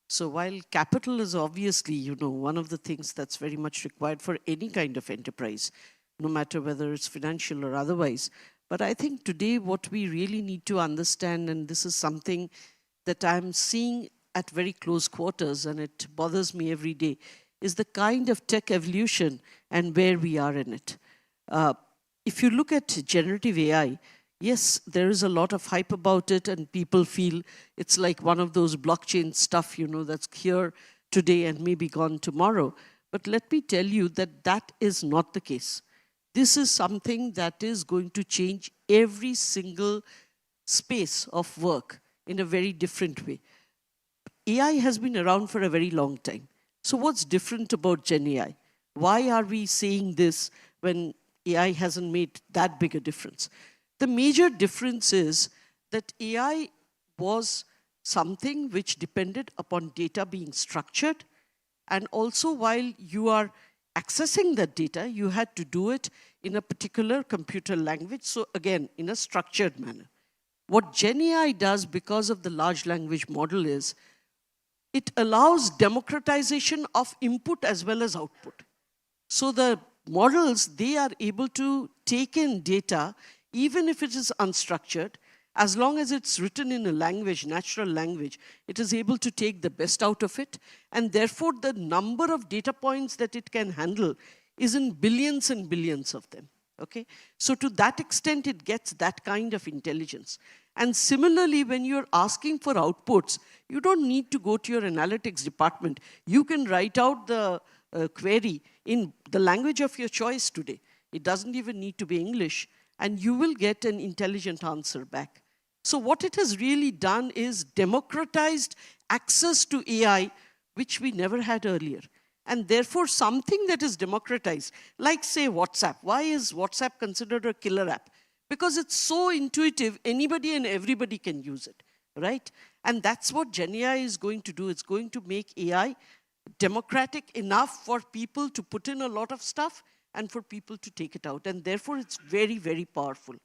So while capital is obviously, one of the things that's very much required for any kind of enterprise, no matter whether it's financial or otherwise. But I think today what we really need to understand, and this is something that I'm seeing at very close quarters, and it bothers me every day, is the kind of tech evolution and where we are in it. If you look at generative AI, yes, there is a lot of hype about it, and people feel it's like one of those blockchain stuff, that's here today and maybe gone tomorrow. But let me tell you that that is not the case. This is something that is going to change every single space of work in a very different way. AI has been around for a very long time. So what's different about Gen AI? Why are we saying this when AI hasn't made that big a difference? The major difference is that AI was something which depended upon data being structured, and also while you are accessing that data, you had to do it in a particular computer language, so again, in a structured manner. What Gen AI does because of the large language model is, it allows democratization of input as well as output. So the models, they are able to take in data, even if it is unstructured, as long as it's written in a language, natural language, it is able to take the best out of it. And therefore, the number of data points that it can handle is in billions and billions of them. Okay? So to that extent, it gets that kind of intelligence. And similarly, when you're asking for outputs, you don't need to go to your analytics department. You can write out the query in the language of your choice today. It doesn't even need to be English, and you will get an intelligent answer back. So what it has really done is democratized access to AI, which we never had earlier. And therefore, something that is democratized, like say WhatsApp. Why is WhatsApp considered a killer app? Because it's so intuitive, anybody and everybody can use it, right? And that's what Gen AI is going to do. It's going to make AI democratic enough for people to put in a lot of stuff and for people to take it out. And therefore, it's very, very powerful.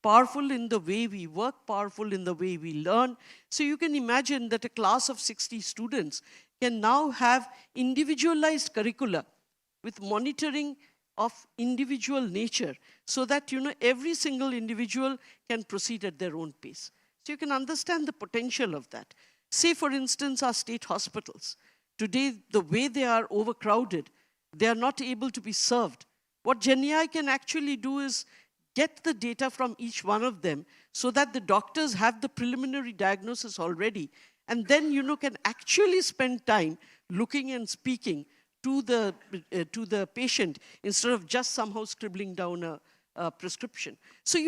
Powerful in the way we work, powerful in the way we learn. So you can imagine that a class of 60 students can now have individualized curricula with monitoring of individual nature, so that every single individual can proceed at their own pace. So you can understand the potential of that. Say, for instance, our state hospitals. Today, the way they are overcrowded, they are not able to be served. What Gen AI can actually do is get the data from each one of them so that the doctors have the preliminary diagnosis already, and then can actually spend time looking and speaking to the patient instead of just somehow scribbling down a prescription. So,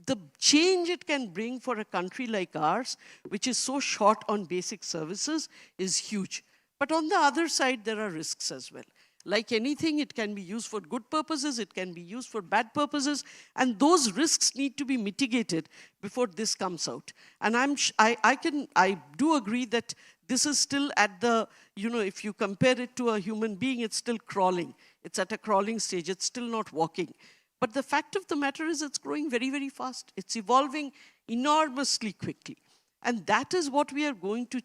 the change it can bring for a country like ours, which is so short on basic services, is huge. But on the other side, there are risks as well. Like anything, it can be used for good purposes, it can be used for bad purposes, and those risks need to be mitigated before this comes out. And I do agree that this is still at the, if you compare it to a human being, it's still crawling. It's at a crawling stage, it's still not walking. But the fact of the matter is it's growing very, very fast. It's evolving enormously quickly. And that is what we are going to,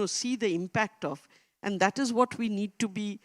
see the impact of. And that is what we need to be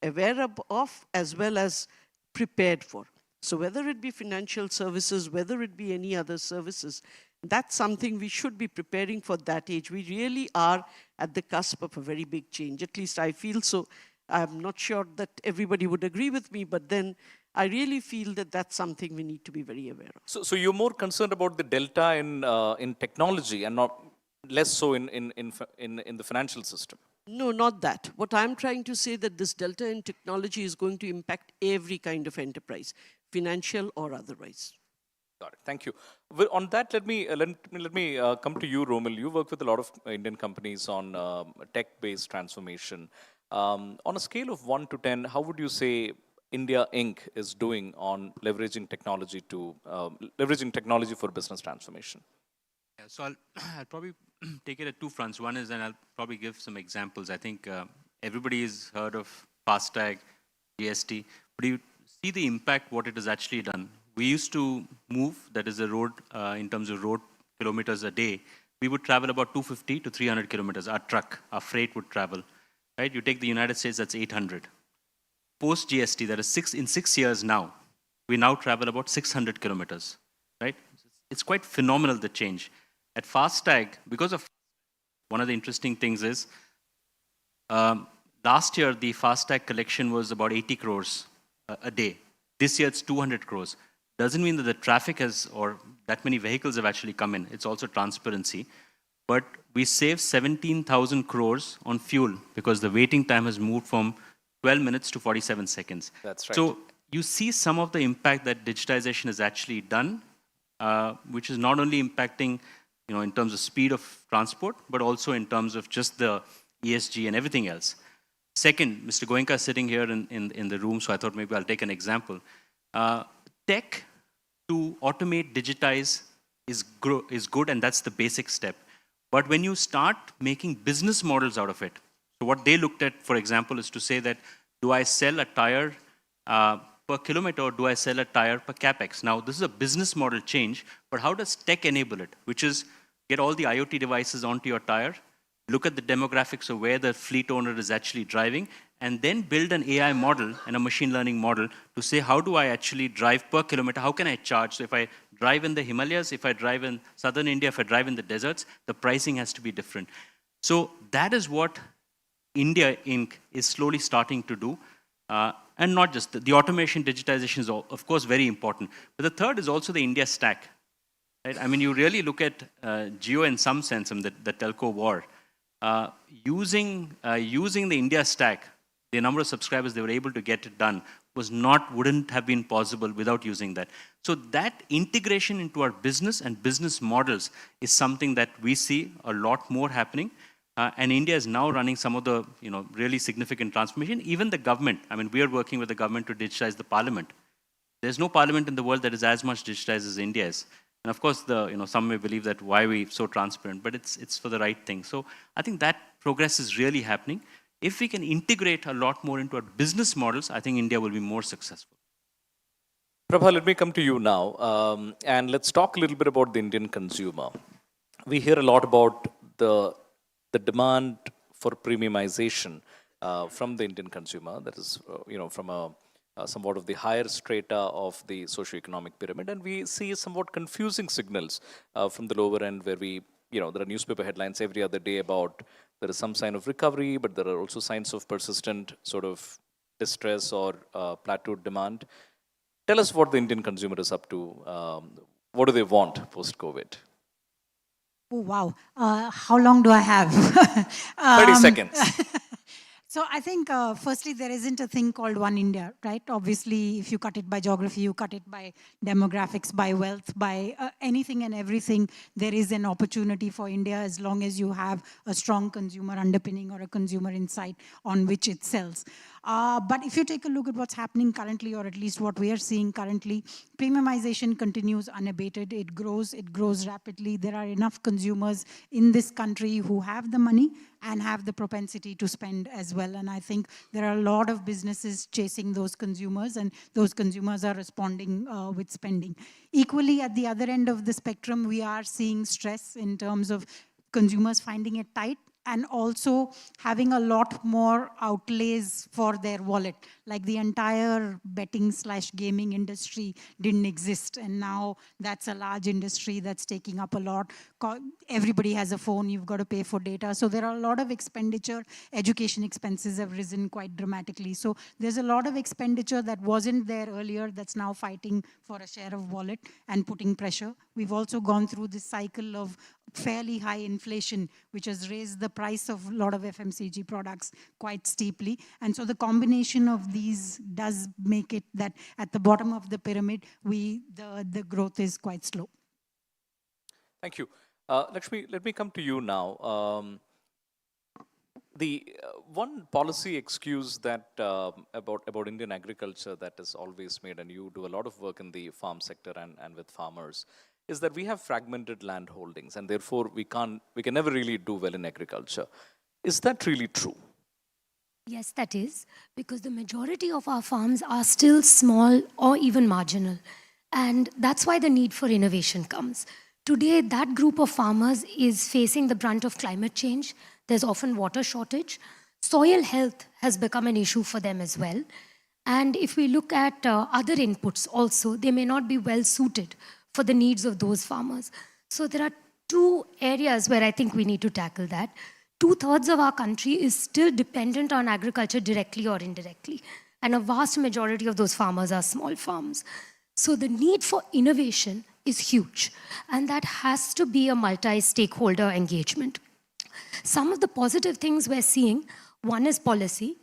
aware of as well as prepared for. So whether it be financial services, whether it be any other services, that's something we should be preparing for that age. We really are at the cusp of a very big change. At least I feel so. I'm not sure that everybody would agree with me, but then I really feel that that's something we need to be very aware of. So you're more concerned about the delta in technology and not less so in the financial system? No, not that. What I'm trying to say that this delta in technology is going to impact every kind of enterprise, financial or otherwise. Got it. Thank you. Well, on that, let me come to you, Romil. You work with a lot of Indian companies on tech-based transformation. On a scale of 1 to 10, how would you say India Inc. is doing on leveraging technology for business transformation? Yeah, so I'll probably take it at two fronts. One is, and I'll probably give some examples. I think everybody has heard of FASTag, GST, but you see the impact, what it has actually done. We used to move, that is the road, in terms of road kilometers a day, we would travel about 250 to 300 kilometers. Our truck, our freight would travel, right? You take the United States, that's 800. Post GST, that is in 6 years now, we now travel about 600 kilometers, right? It's quite phenomenal, the change. At FASTag, because of one of the interesting things is, last year the FASTag collection was about 80 crores a day. This year it's 200 crores. Doesn't mean that the traffic has, or that many vehicles have actually come in. It's also transparency. But we saved 17,000 crores on fuel because the waiting time has moved from 12 minutes to 47 seconds. That's right. So you see some of the impact that digitization has actually done, which is not only impacting, in terms of speed of transport, but also in terms of just the ESG and everything else. Second, Mr. Goenka is sitting here in the room, so I thought maybe I'll take an example. Tech to automate, digitize is good, and that's the basic step. But when you start making business models out of it, so what they looked at, for example, is to say that, do I sell a tire per kilometer or do I sell a tire per capex? Now, this is a business model change, but how does tech enable it? Which is get all the IoT devices onto your tire, look at the demographics of where the fleet owner is actually driving, and then build an AI model and a machine learning model to say, how do I actually drive per kilometer? How can I charge? So if I drive in the Himalayas, if I drive in southern India, if I drive in the deserts, the pricing has to be different. So that is what India Inc. is slowly starting to do. And not just the automation, digitization is, of course, very important. But the third is also the India stack. Right? I mean, you really look at Jio in some sense, the telco war. Using the India stack, the number of subscribers they were able to get it done wouldn't have been possible without using that. So that integration into our business and business models is something that we see a lot more happening. And India is now running some of the really significant transformation. Even the government, I mean, we are working with the government to digitize the parliament. There's no parliament in the world that is as much digitized as India is. And of course, some may believe that why we so transparent, but it's for the right thing. So I think that progress is really happening. If we can integrate a lot more into our business models, I think India will be more successful. Prabha, let me come to you now. And let's talk a little bit about the Indian consumer. We hear a lot about the demand for premiumization from the Indian consumer, that is, from somewhat of the higher strata of the socioeconomic pyramid, and we see somewhat confusing signals from the lower end where there are newspaper headlines every other day about there is some sign of recovery, but there are also signs of persistent sort of distress or plateaued demand. Tell us what the Indian consumer is up to. What do they want post-COVID? Oh, wow. How long do I have? 30 seconds. So I think, firstly, there isn't a thing called one India, right? Obviously, if you cut it by geography, you cut it by demographics, by wealth, by anything and everything, there is an opportunity for India as long as you have a strong consumer underpinning or a consumer insight on which it sells. But if you take a look at what's happening currently, or at least what we are seeing currently, premiumization continues unabated. It grows rapidly. There are enough consumers in this country who have the money and have the propensity to spend as well. And I think there are a lot of businesses chasing those consumers, and those consumers are responding with spending. Equally, at the other end of the spectrum, we are seeing stress in terms of consumers finding it tight, and also having a lot more outlays for their wallet. Like the entire betting/gaming industry didn't exist, and now that's a large industry that's taking up a lot. Everybody has a phone, you've got to pay for data. So there are a lot of expenditure. Education expenses have risen quite dramatically. So there's a lot of expenditure that wasn't there earlier that's now fighting for a share of wallet and putting pressure. We've also gone through this cycle of fairly high inflation, which has raised the price of a lot of FMCG products quite steeply. And so the combination of these does make it that at the bottom of the pyramid, the growth is quite slow. Thank you. Let me come to you now. The one policy excuse that about Indian agriculture that is always made, and you do a lot of work in the farm sector and with farmers, is that we have fragmented land holdings, and therefore we can never really do well in agriculture. Is that really true? Yes, that is, because the majority of our farms are still small or even marginal. And that's why the need for innovation comes. Today, that group of farmers is facing the brunt of climate change. There's often water shortage. Soil health has become an issue for them as well. And if we look at other inputs also, they may not be well suited for the needs of those farmers. So there are two areas where I think we need to tackle that. 2/3 of our country is still dependent on agriculture directly or indirectly. And a vast majority of those farmers are small farms. So the need for innovation is huge. And that has to be a multi-stakeholder engagement. Some of the positive things we're seeing, one is policy.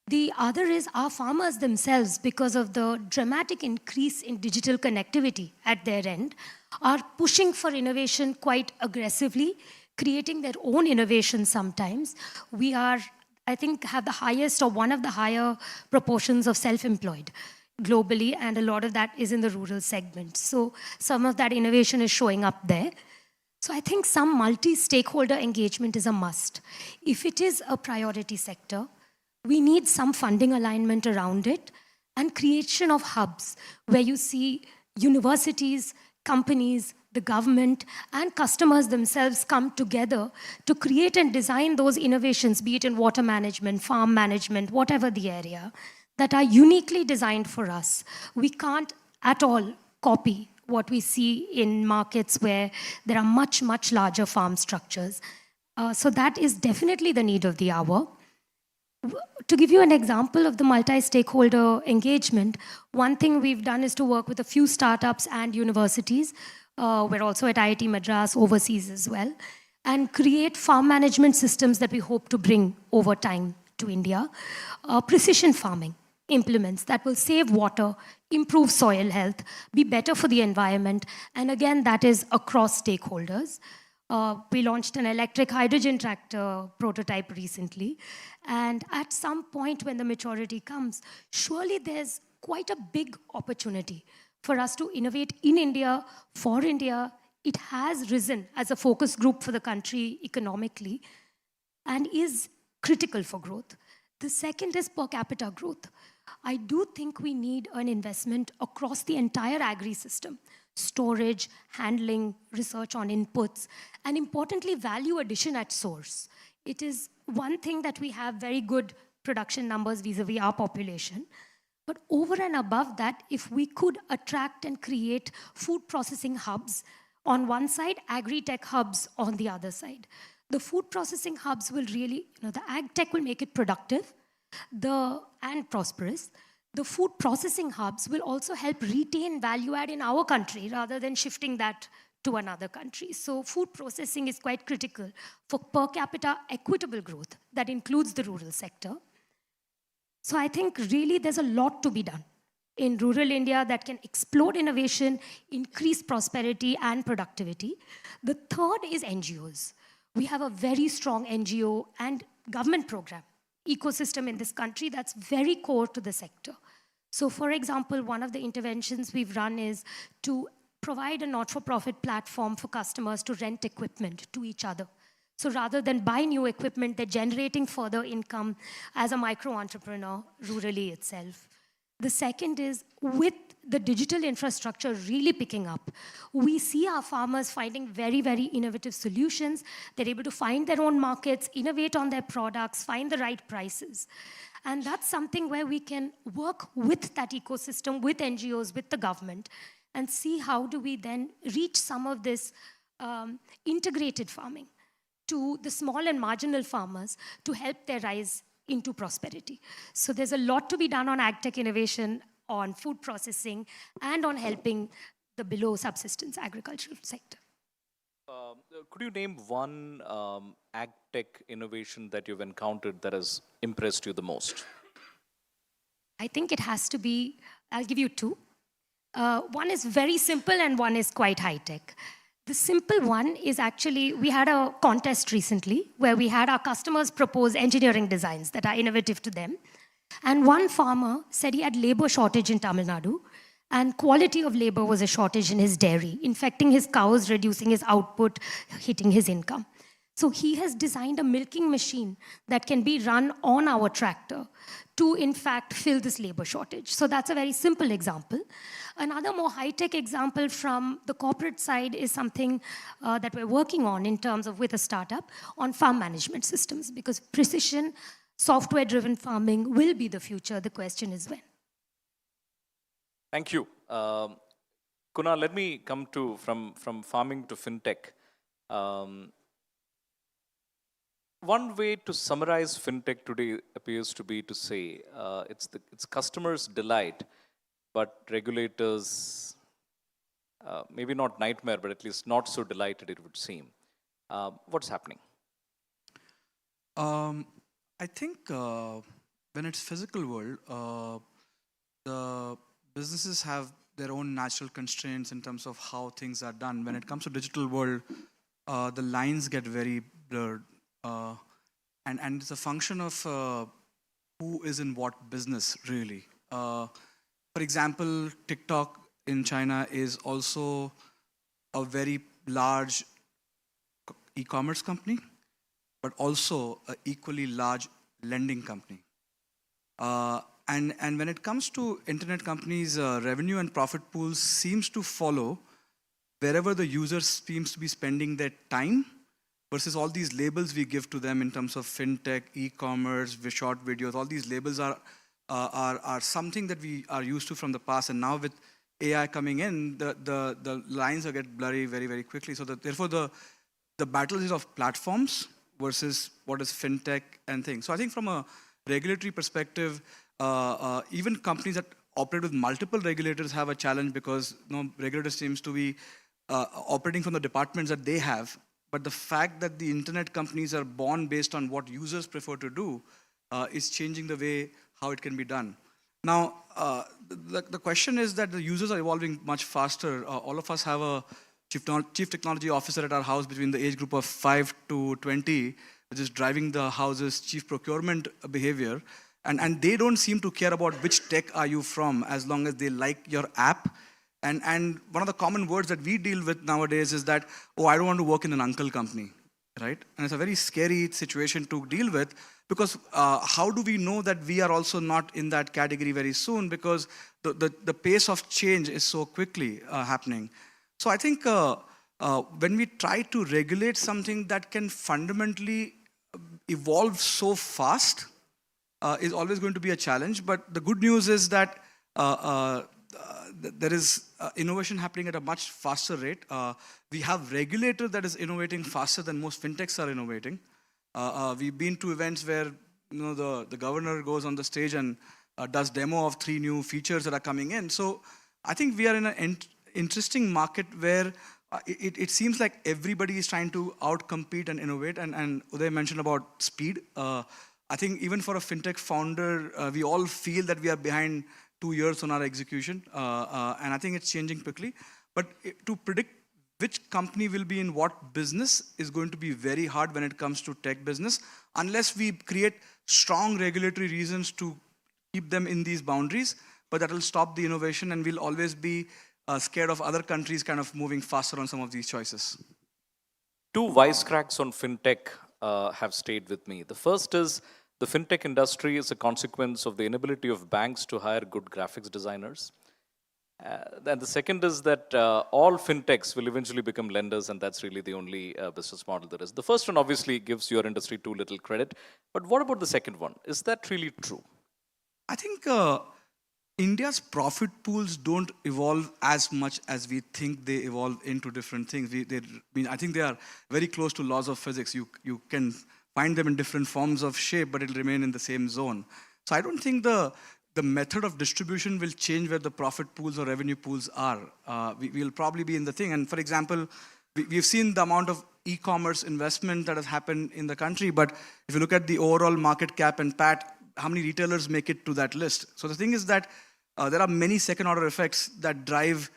The other is our farmers themselves, because of the dramatic increase in digital connectivity at their end, are pushing for innovation quite aggressively, creating their own innovation sometimes. We are, I think, have the highest or one of the higher proportions of self-employed globally, and a lot of that is in the rural segment. So some of that innovation is showing up there. So I think some multi-stakeholder engagement is a must. If it is a priority sector, we need some funding alignment around it and creation of hubs where you see universities, companies, the government, and customers themselves come together to create and design those innovations, be it in water management, farm management, whatever the area, that are uniquely designed for us. We can't at all copy what we see in markets where there are much, much larger farm structures. So that is definitely the need of the hour. To give you an example of the multi-stakeholder engagement, one thing we've done is to work with a few startups and universities. We're also at IIT Madras, overseas as well, and create farm management systems that we hope to bring over time to India. Precision farming implements that will save water, improve soil health, be better for the environment, and again, that is across stakeholders. We launched an electric hydrogen tractor prototype recently. And at some point when the maturity comes, surely there's quite a big opportunity for us to innovate in India, for India. It has risen as a focus group for the country economically and is critical for growth. The second is per capita growth. I do think we need an investment across the entire agri-system. Storage, handling, research on inputs, and importantly, value addition at source. It is one thing that we have very good production numbers vis-a-vis our population. But over and above that, if we could attract and create food processing hubs on one side, agri-tech hubs on the other side. The food processing hubs will really, the ag tech will make it productive and prosperous. The food processing hubs will also help retain value add in our country rather than shifting that to another country. So food processing is quite critical for per capita equitable growth that includes the rural sector. So I think really there's a lot to be done in rural India that can explode innovation, increase prosperity and productivity. The third is NGOs. We have a very strong NGO and government program ecosystem in this country that's very core to the sector. So for example, one of the interventions we've run is to provide a not-for-profit platform for customers to rent equipment to each other. So rather than buy new equipment, they're generating further income as a micro-entrepreneur rurally itself. The second is, with the digital infrastructure really picking up, we see our farmers finding very, very innovative solutions. They're able to find their own markets, innovate on their products, find the right prices. And that's something where we can work with that ecosystem, with NGOs, with the government, and see how do we then reach some of this integrated farming to the small and marginal farmers to help their rise into prosperity. So there's a lot to be done on ag tech innovation, on food processing, and on helping the below subsistence agricultural sector. Could you name one ag tech innovation that you've encountered that has impressed you the most? I think it has to be, I'll give you two. One is very simple and one is quite high tech. The simple one is actually, we had a contest recently where we had our customers propose engineering designs that are innovative to them. And one farmer said he had labor shortage in Tamil Nadu, and quality of labor was a shortage in his dairy, infecting his cows, reducing his output, hitting his income. So he has designed a milking machine that can be run on our tractor to, in fact, fill this labor shortage. So that's a very simple example. Another more high-tech example from the corporate side is something that we're working on in terms of with a startup on farm management systems, because precision, software-driven farming will be the future. The question is when. Thank you. Kunal, let me come to from farming to fintech. One way to summarize fintech today appears to be to say it's customers' delight, but regulators, maybe not nightmare, but at least not so delighted, it would seem. What's happening? I think when it's physical world, the businesses have their own natural constraints in terms of how things are done. When it comes to digital world, the lines get very blurred. And it's a function of who is in what business, really. For example, TikTok in China is also a very large e-commerce company, but also an equally large lending company. And when it comes to internet companies, revenue and profit pools seems to follow wherever the user seems to be spending their time versus all these labels we give to them in terms of fintech, e-commerce, short videos. All these labels are something that we are used to from the past, and now with AI coming in, the lines are get blurry very, very quickly. So therefore, the battle is of platforms versus what is fintech and things. So I think from a regulatory perspective, even companies that operate with multiple regulators have a challenge because regulators seems to be operating from the departments that they have. But the fact that the internet companies are born based on what users prefer to do is changing the way how it can be done. Now, the question is that the users are evolving much faster. All of us have a chief technology officer at our house between the age group of 5 to 20, which is driving the house's chief procurement behavior. And they don't seem to care about which tech are you from, as long as they like your app. And one of the common words that we deal with nowadays is that, oh, I don't want to work in an uncle company, right? And it's a very scary situation to deal with because how do we know that we are also not in that category very soon, because the pace of change is so quickly happening. So I think when we try to regulate something that can fundamentally evolve so fast, is always going to be a challenge. But the good news is that there is innovation happening at a much faster rate. We have regulator that is innovating faster than most fintechs are innovating. We've been to events where the governor goes on the stage and does demo of 3 new features that are coming in. So I think we are in an interesting market where it seems like everybody is trying to outcompete and innovate. And Uday mentioned about speed. I think even for a fintech founder, we all feel that we are behind 2 years on our execution. And I think it's changing quickly. But to predict which company will be in what business is going to be very hard when it comes to tech business, unless we create strong regulatory reasons to keep them in these boundaries. But that will stop the innovation, and we'll always be scared of other countries kind of moving faster on some of these choices. 2 wisecracks on fintech have stayed with me. The first is the fintech industry is a consequence of the inability of banks to hire good graphics designers. And the second is that all fintechs will eventually become lenders, and that's really the only business model there is. The first one obviously gives your industry too little credit. But what about the second one? Is that really true? I think India's profit pools don't evolve as much as we think they evolve into different things. I think they are very close to laws of physics. You can find them in different forms of shape, but it'll remain in the same zone. So I don't think the method of distribution will change where the profit pools or revenue pools are. We'll probably be in the thing. And for example, we've seen the amount of e-commerce investment that has happened in the country. But if you look at the overall market cap and PAT, how many retailers make it to that list? So the thing is that there are many second-order effects that drive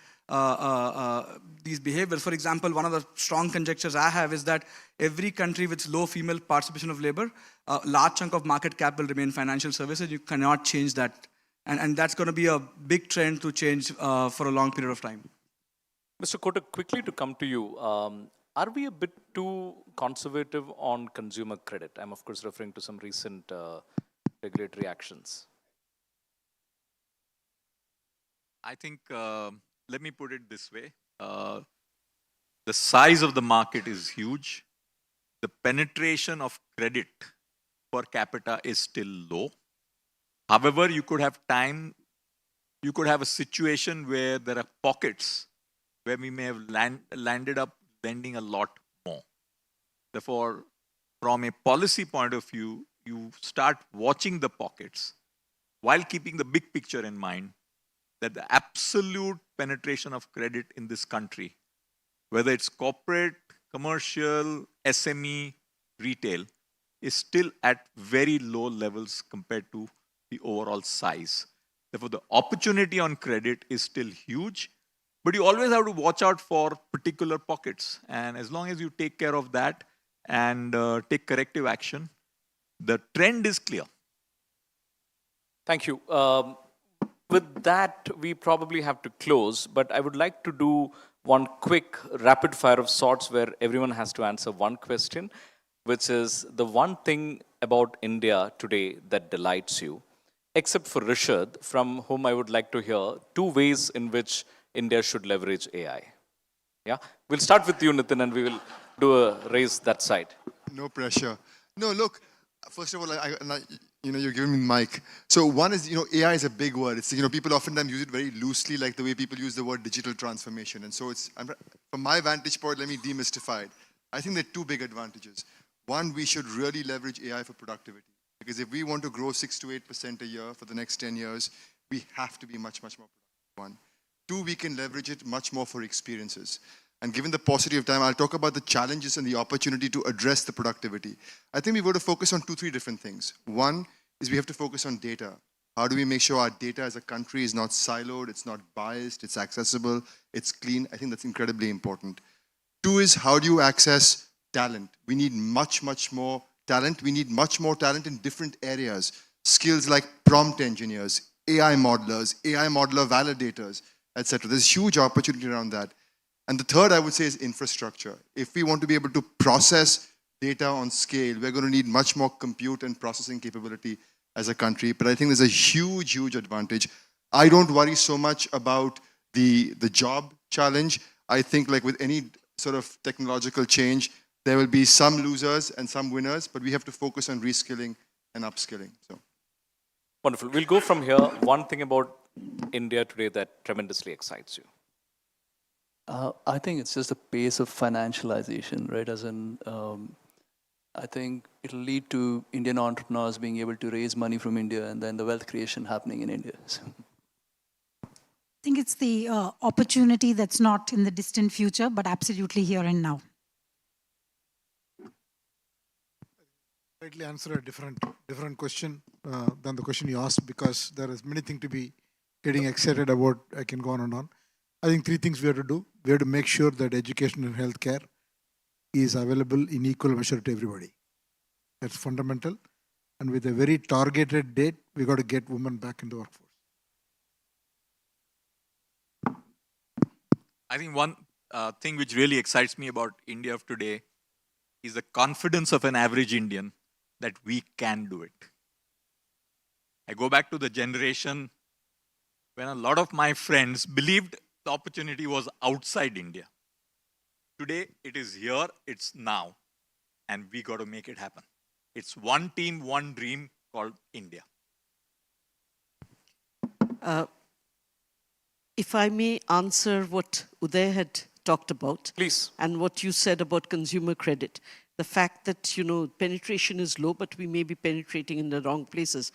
these behaviors. For example, one of the strong conjectures I have is that every country with low female participation of labor, a large chunk of market cap will remain financial services. You cannot change that. And that's going to be a big trend to change for a long period of time. Mr. Kotak, quickly to come to you, are we a bit too conservative on consumer credit? I'm of course referring to some recent regulatory actions. I think, let me put it this way. The size of the market is huge. The penetration of credit per capita is still low. However, you could have a situation where there are pockets where we may have landed up lending a lot more. Therefore, from a policy point of view, you start watching the pockets while keeping the big picture in mind, that the absolute penetration of credit in this country, whether it's corporate, commercial, SME, retail, is still at very low levels compared to the overall size. Therefore, the opportunity on credit is still huge, but you always have to watch out for particular pockets. And as long as you take care of that and take corrective action, the trend is clear. Thank you. With that, we probably have to close, but I would like to do one quick rapid fire of sorts where everyone has to answer one question, which is the one thing about India today that delights you, except for Rishad, from whom I would like to hear 2 ways in which India should leverage AI. Yeah, we'll start with you, Nitin, and we will do a raise that side. No pressure. No, look, first of all, you're giving me the mic. So one is, AI is a big word. It's, people oftentimes use it very loosely, like the way people use the word digital transformation. And so from my vantage point, let me demystify it. I think there are 2 big advantages. One, we should really leverage AI for productivity. Because if we want to grow 6 to 8% a year for the next 10 years, we have to be much, much more productive. One. 2, we can leverage it much more for experiences. And given the paucity of time, I'll talk about the challenges and the opportunity to address the productivity. I think we've got to focus on 2, 3 different things. One is we have to focus on data. How do we make sure our data as a country is not siloed, it's not biased, it's accessible, it's clean? I think that's incredibly important. 2 is how do you access talent? We need much, much more talent. We need much more talent in different areas. Skills like prompt engineers, AI modelers, AI modeler validators, etc. There's huge opportunity around that. And the third, I would say, is infrastructure. If we want to be able to process data on scale, we're going to need much more compute and processing capability as a country. But I think there's a huge, huge advantage. I don't worry so much about the job challenge. I think like with any sort of technological change, there will be some losers and some winners, but we have to focus on reskilling and upskilling. So, wonderful. We'll go from here. One thing about India today that tremendously excites you. I think it's just the pace of financialization, right? As in, I think it'll lead to Indian entrepreneurs being able to raise money from India and then the wealth creation happening in India. So. I think it's the opportunity that's not in the distant future, but absolutely here and now. Slightly answer a different question than the question you asked, because there is many things to be getting excited about. I can go on and on. I think 3 things we have to do. We have to make sure that education and healthcare is available in equal measure to everybody. That's fundamental. And with a very targeted date, we got to get women back in the workforce. I think one thing which really excites me about India of today is the confidence of an average Indian that we can do it. I go back to the generation when a lot of my friends believed the opportunity was outside India. Today, it is here, it's now, and we got to make it happen. It's one team, one dream called India. If I may answer what Uday had talked about. Please. And what you said about consumer credit. The fact that, penetration is low, but we may be penetrating in the wrong places.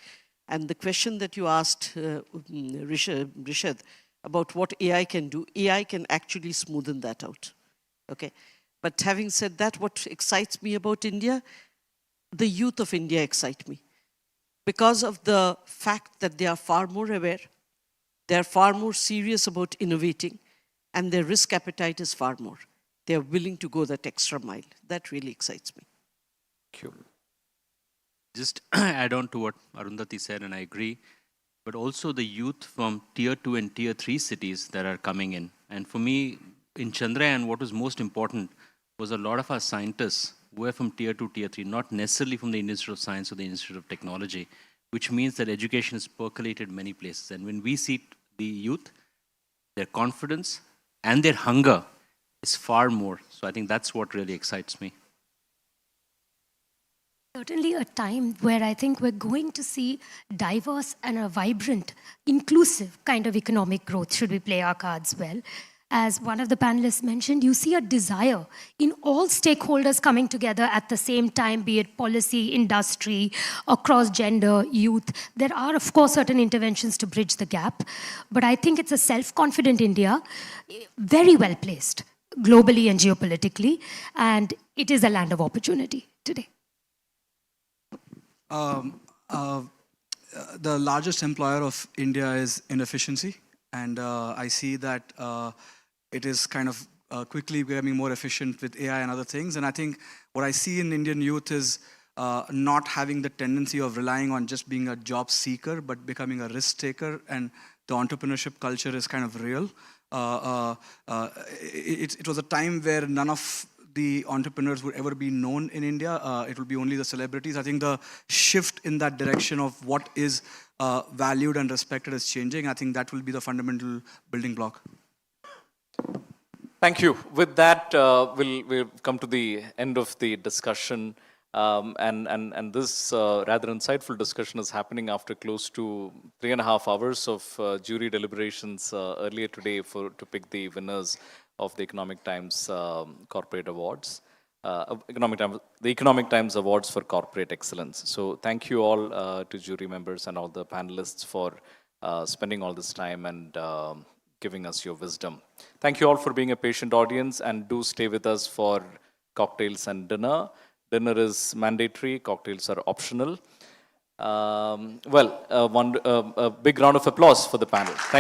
And the question that you asked, Rishad, about what AI can do, AI can actually smoothen that out. Okay. But having said that, what excites me about India, the youth of India excite me. Because of the fact that they are far more aware, they are far more serious about innovating, and their risk appetite is far more. They are willing to go that extra mile. That really excites me. Thank you. Just add on to what Arundhati said, and I agree, but also the youth from tier 2 and tier 3 cities that are coming in. And for me, in Chandrayaan, what was most important was a lot of our scientists were from tier 2, tier 3, not necessarily from the Institute of Science or the Institute of Technology, which means that education is percolated many places. And when we see the youth, their confidence and their hunger is far more. So I think that's what really excites me. Certainly a time where I think we're going to see diverse and a vibrant, inclusive kind of economic growth, should we play our cards well. As one of the panelists mentioned, you see a desire in all stakeholders coming together at the same time, be it policy, industry, across gender, youth. There are, of course, certain interventions to bridge the gap, but I think it's a self-confident India, very well placed globally and geopolitically, and it is a land of opportunity today. the largest employer of India is inefficiency. And I see that it is kind of quickly becoming more efficient with AI and other things. And I think what I see in Indian youth is not having the tendency of relying on just being a job seeker, but becoming a risk taker. And the entrepreneurship culture is kind of real. It was a time where none of the entrepreneurs would ever be known in India. It will be only the celebrities. I think the shift in that direction of what is valued and respected is changing. I think that will be the fundamental building block. Thank you. With that, we'll come to the end of the discussion. And this rather insightful discussion is happening after close to 3.5 hours of jury deliberations earlier today to pick the winners of the Economic Times Corporate Awards, the Economic Times Awards for Corporate Excellence. So thank you all to jury members and all the panelists for spending all this time and giving us your wisdom. Thank you all for being a patient audience, and do stay with us for cocktails and dinner. Dinner is mandatory, cocktails are optional. A big round of applause for the panel. Thank